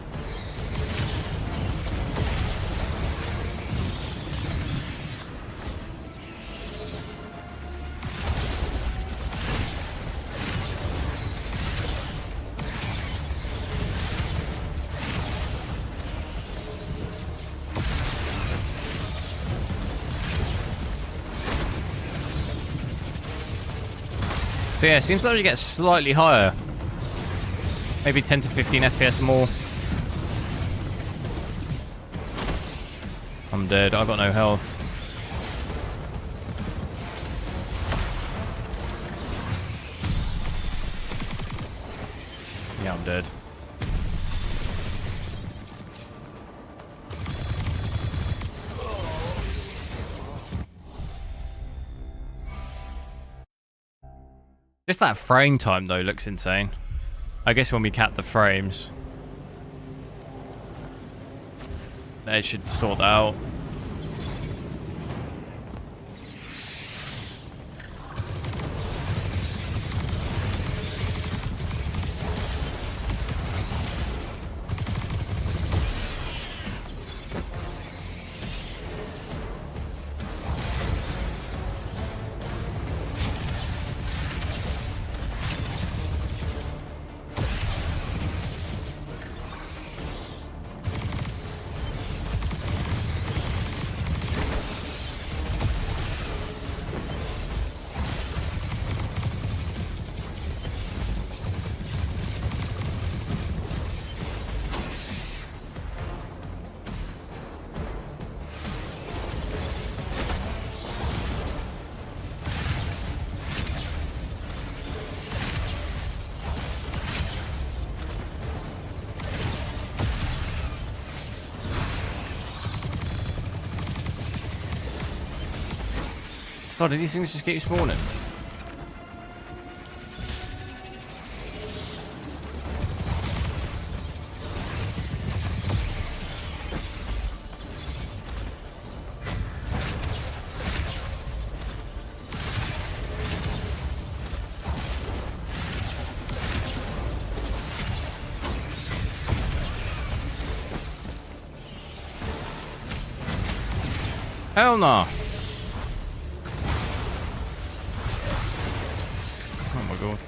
So yeah, it seems like we get slightly higher. Maybe 10 to 15 FPS more. I'm dead, I've got no health. Yeah, I'm dead. Just that frame time, though, looks insane. I guess when we cap the frames, they should sort that out. God, do these things just keep spawning? Hell no! Oh my god.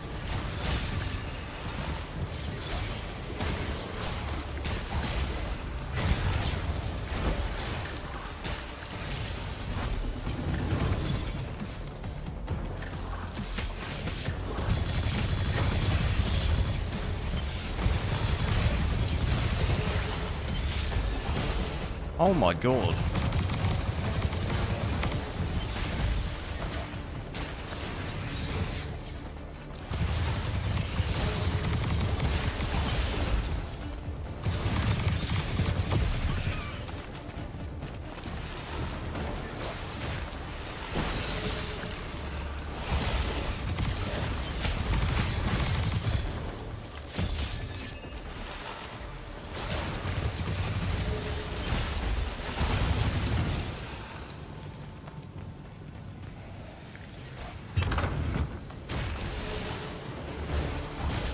Oh my god.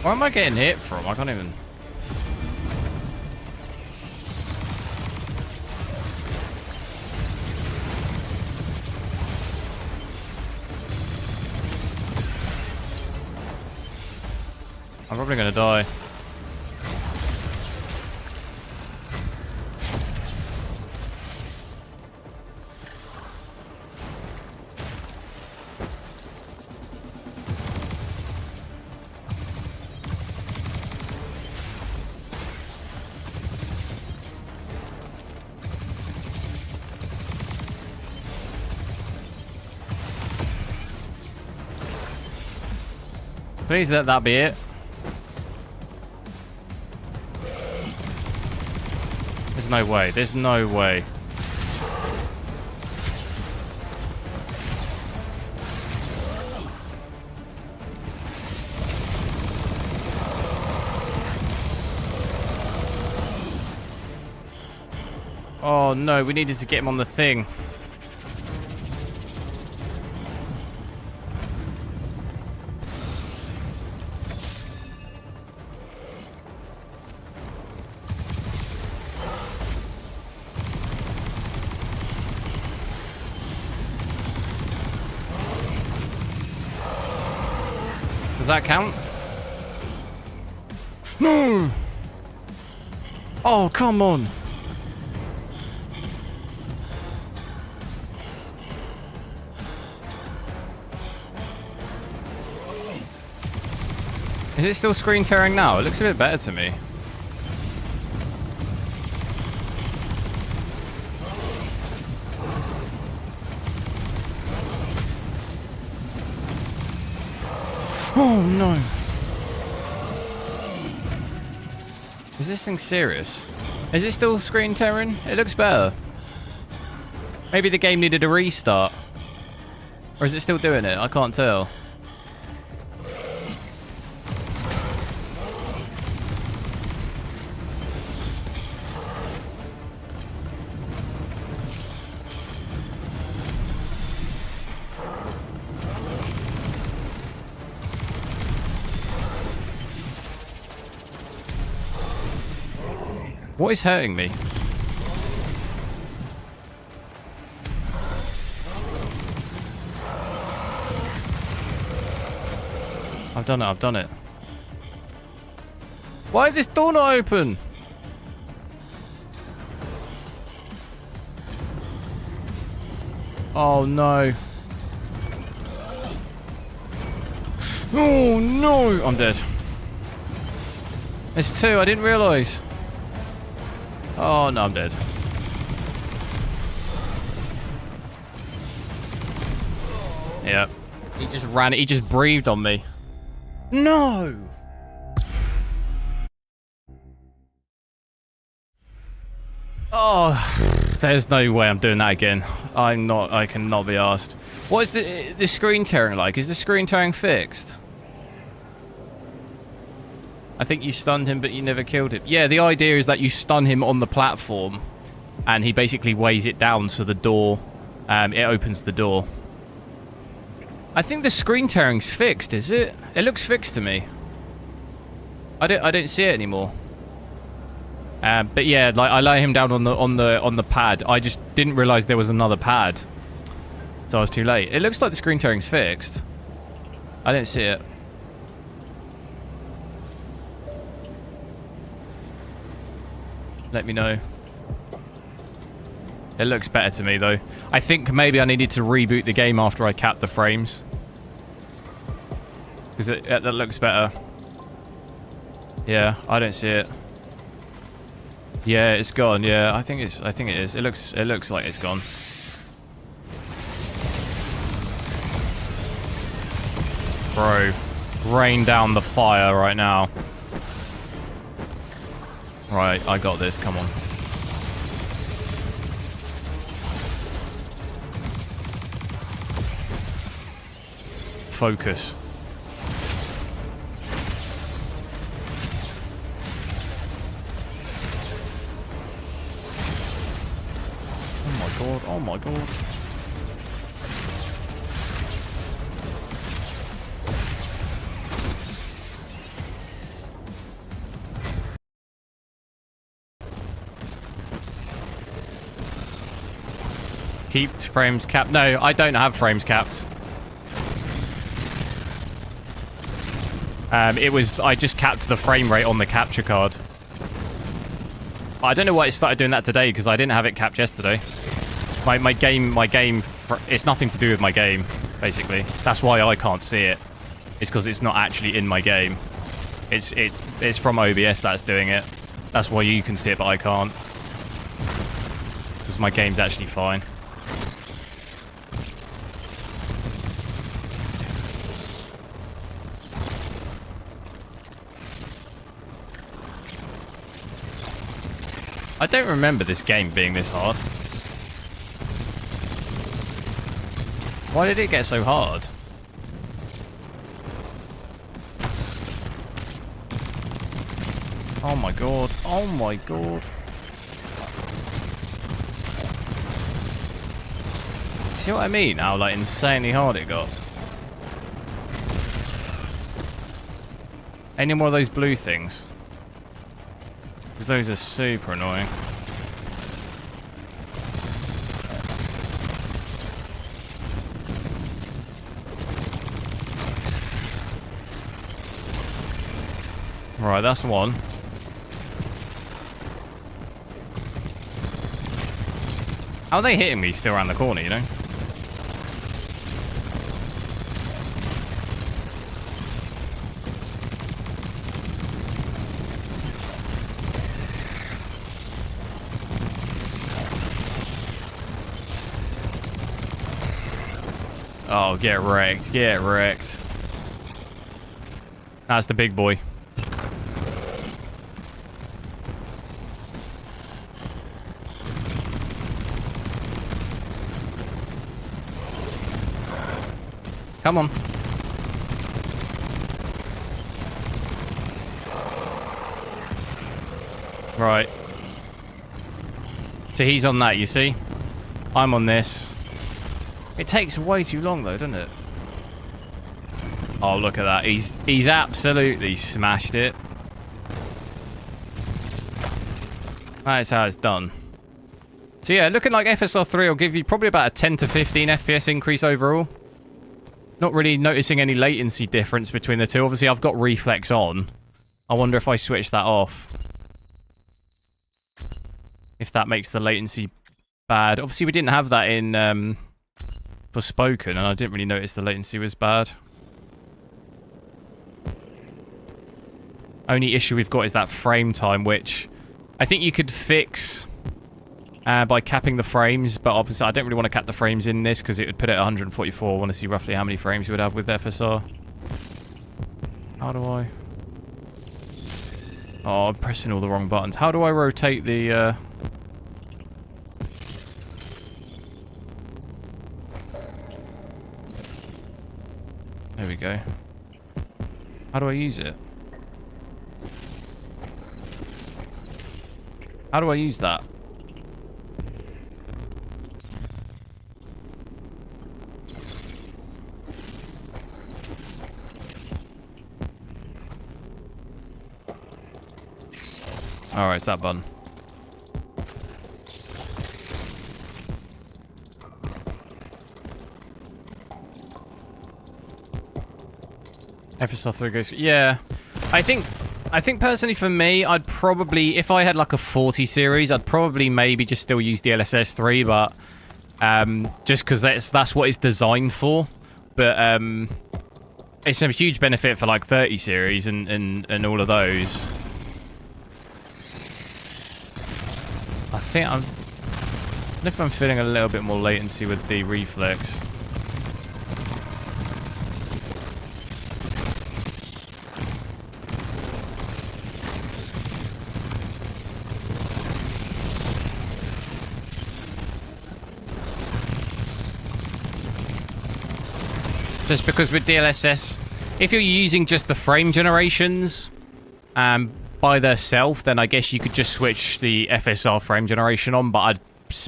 Where am I getting hit from? I can't even... I'm probably gonna die. Please let that be it. There's no way. There's no way. Oh no, we needed to get him on the thing. Does that count? No! Oh, come on! Is it still screen tearing now? It looks a bit better to me. Oh no. Is this thing serious? Is it still screen tearing? It looks better. Maybe the game needed a restart. Or is it still doing it? I can't tell. What is hurting me? I've done it, I've done it. Why is this door not open? Oh no. Oh no! I'm dead. There's two, I didn't realise. Oh no, I'm dead. Yep. He just ran, he just breathed on me. No! Oh, there's no way I'm doing that again. I cannot be asked. What is the screen tearing like? Is the screen tearing fixed? I think you stunned him, but you never killed him. Yeah, the idea is that you stun him on the platform, and he basically weighs it down so the door, it opens the door. I think the screen tearing's fixed, is it? It looks fixed to me. I don't see it anymore. But yeah, like I lay him down on the pad. I just didn't realize there was another pad, so I was too late. It looks like the screen tearing's fixed. I didn't see it. Let me know. It looks better to me though. I think maybe I needed to reboot the game after I capped the frames, because that looks better. Yeah, I don't see it. Yeah, it's gone. Yeah, I think it is. It looks like it's gone. Bro, rain down the fire right now. Right, I got this. Come on. Focus. Oh my god. Keep frames capped. No, I don't have frames capped. I just capped the frame rate on the capture card. I don't know why it started doing that today, because I didn't have it capped yesterday. My game, it's nothing to do with my game, basically. That's why I can't see it. It's because it's not actually in my game. It's from OBS that's doing it. That's why you can see it, but I can't. Because my game's actually fine. I don't remember this game being this hard. Why did it get so hard? Oh my god. Oh my god. See what I mean? How like insanely hard it got. Any more of those blue things? Because those are super annoying. Right, that's one. How are they hitting me still around the corner, you know? Oh, get wrecked. Get wrecked. That's the big boy. Come on. Right. So he's on that, you see? I'm on this. It takes way too long though, doesn't it? Oh, look at that. He's absolutely smashed it. That's how it's done. So yeah, looking like FSR 3 will give you probably about a 10 to 15 FPS increase overall. Not really noticing any latency difference between the two. Obviously, I've got reflex on. I wonder if I switch that off. If that makes the latency bad. Obviously, we didn't have that in Forspoken, and I didn't really notice the latency was bad. Only issue we've got is that frame time, which I think you could fix by capping the frames, but obviously I don't really want to cap the frames in this because it would put it at 144. I want to see roughly how many frames you would have with FSR. How do I... Oh, I'm pressing all the wrong buttons. How do I rotate the... There we go. How do I use it? How do I use that? Alright, it's that button. FSR 3 goes... Yeah. I think personally for me, I'd probably... If I had like a 40 series, I'd probably maybe just still use DLSS 3, but... just because that's what it's designed for. But, it's a huge benefit for like 30 series and all of those. think I don't know if I'm feeling a little bit more latency with the reflex. Just because with DLSS, if you're using just the frame generations by themselves, then I guess you could just switch the FSR frame generation on, but I'd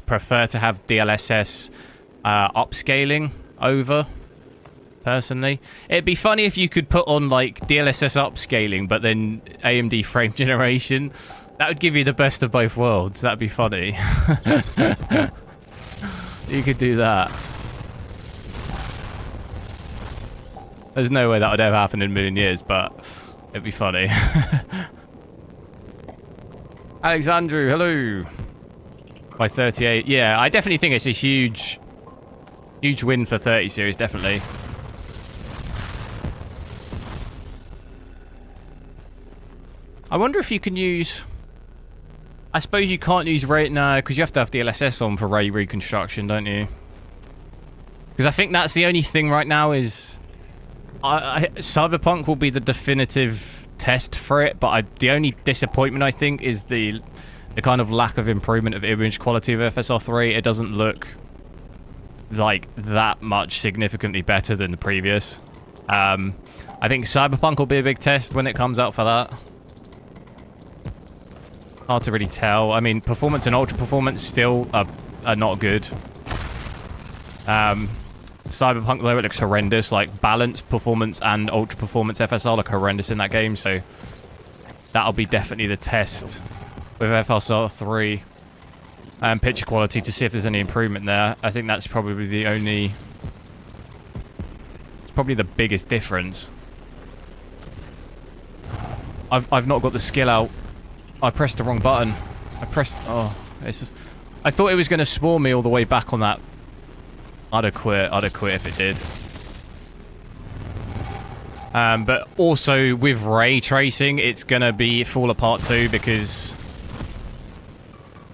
prefer to have DLSS upscaling over, personally. It'd be funny if you could put on like DLSS upscaling, but then AMD frame generation. That would give you the best of both worlds. That'd be funny. You could do that. There's no way that would ever happen in a million years, but it'd be funny. Alexandru, hello. By 38. Yeah, I definitely think it's a huge win for 30 series, definitely. I wonder if you can use... I suppose you can't use ray... No, because you have to have DLSS on for ray reconstruction, don't you? Because I think that's the only thing right now is... Cyberpunk will be the definitive test for it, but the only disappointment I think is the kind of lack of improvement of image quality of FSR 3. It doesn't look like that much significantly better than the previous. I think Cyberpunk will be a big test when it comes out for that. Hard to really tell. I mean, performance and ultra performance still are not good. Cyberpunk, though, it looks horrendous. Like, balanced performance and ultra performance FSR look horrendous in that game, so that'll be definitely the test with FSR 3 and picture quality to see if there's any improvement there. I think that's probably the only... It's probably the biggest difference. I've not got the skill out. I pressed the wrong button. Oh, it's just... I thought it was going to spawn me all the way back on that. I'd have quit if it did. But also with ray tracing, it's gonna fall apart too, because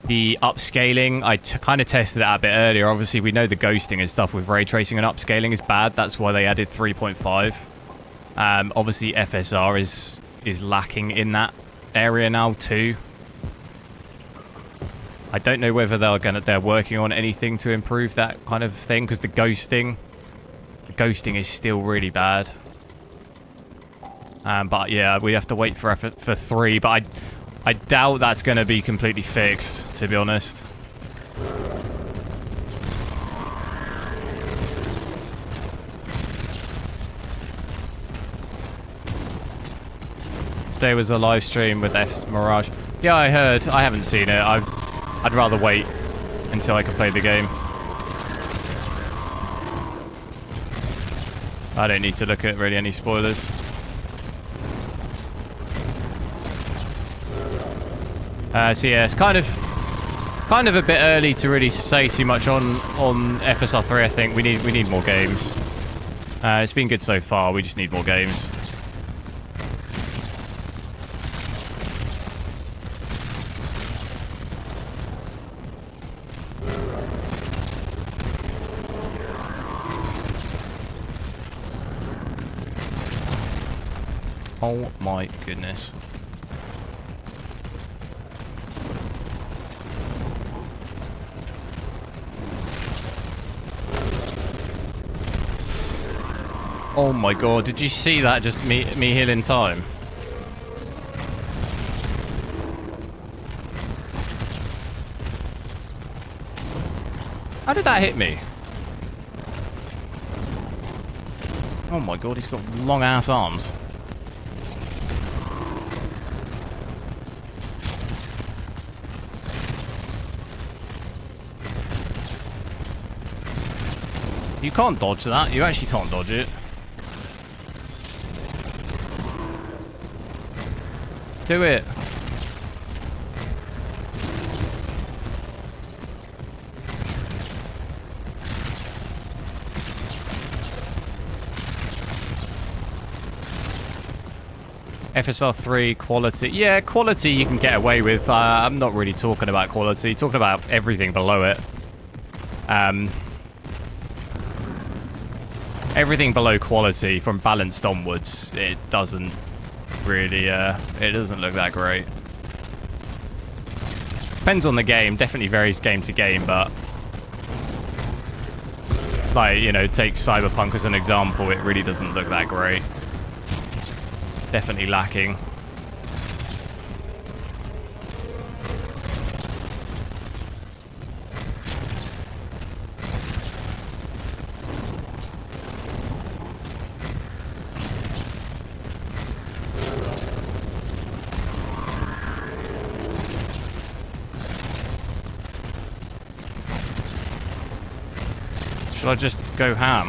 the upscaling, I kind of tested it out a bit earlier. Obviously, we know the ghosting and stuff with ray tracing and upscaling is bad. That's why they added 3.5. Obviously, FSR is lacking in that area now too. I don't know whether they're working on anything to improve that kind of thing, because the ghosting is still really bad. But yeah, we have to wait for 3. But I doubt that's going to be completely fixed, to be honest. Today was a live stream with F's Mirage. Yeah, I heard. I haven't seen it. I'd rather wait until I can play the game. I don't need to look at really any spoilers. So yeah, it's kind of a bit early to really say too much on FSR 3. I think we need more games. It's been good so far. We just need more games. Oh my goodness. Oh my god, did you see that? Just me healing time. How did that hit me? Oh my god, he's got long ass arms. You can't dodge that. You actually can't dodge it. Do it. FSR 3 quality. Yeah, quality you can get away with. I'm not really talking about quality. Talking about everything below it. Everything below quality from balanced onwards, it doesn't really, it doesn't look that great. Depends on the game. Definitely varies game to game, but like, you know, take Cyberpunk as an example, it really doesn't look that great. Definitely lacking. Should I just go ham?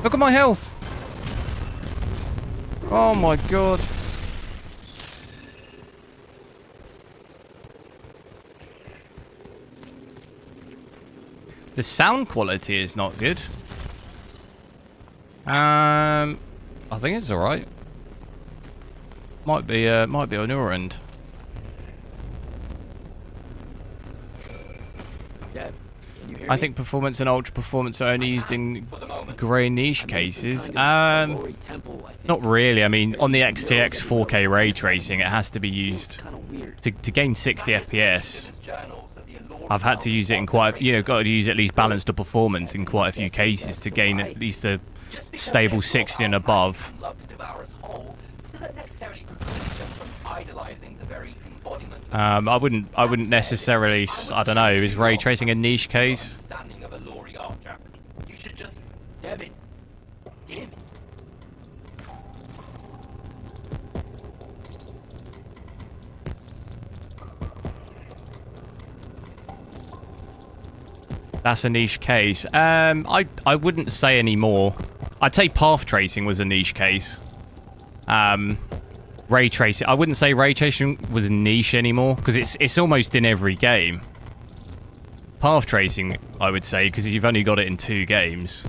Look at my health! Oh my god. The sound quality is not good. I think it's alright. Might be on your end. I think performance and ultra performance are only used in grey niche cases. Not really. I mean, on the XTX 4K ray tracing, it has to be used to gain 60 FPS. I've had to use it in quite, you know, got to use at least balanced to performance in quite a few cases to gain at least a stable 60 and above. I wouldn't necessarily, I don't know, is ray tracing a niche case? That's a niche case. I wouldn't say any more. I'd say path tracing was a niche case. Ray tracing, I wouldn't say ray tracing was a niche anymore because it's almost in every game. Path tracing, I would say, because you've only got it in 2 games.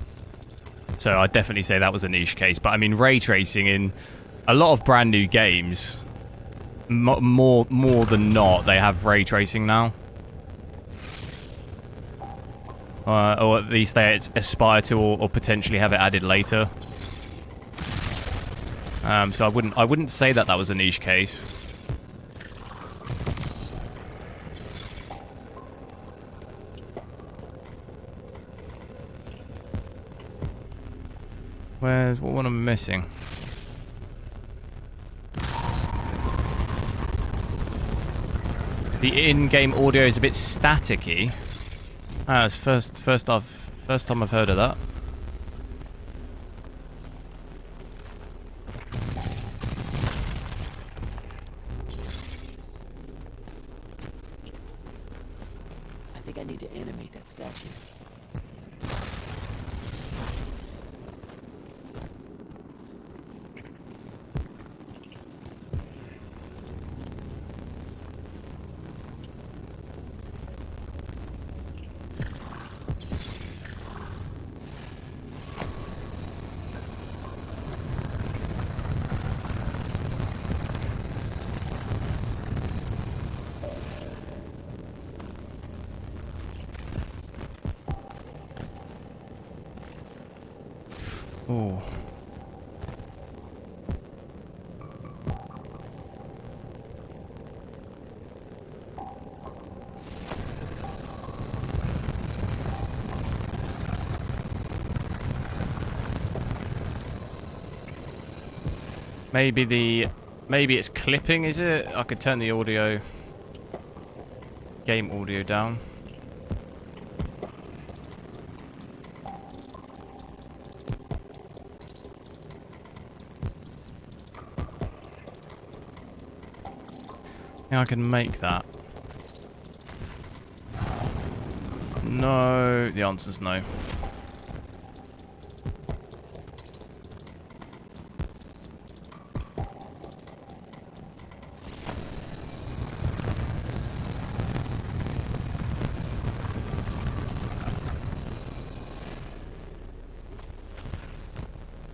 So I'd definitely say that was a niche case. But I mean, ray tracing in a lot of brand new games, more than not, they have ray tracing now. Or at least they aspire to, or potentially have it added later. So I wouldn't say that was a niche case. What one am I missing? The in-game audio is a bit staticky. It's first time I've heard of that. I think I need to animate that statue. Oh. Maybe it's clipping, is it? I could turn the game audio down. I can make that. No, the answer's no.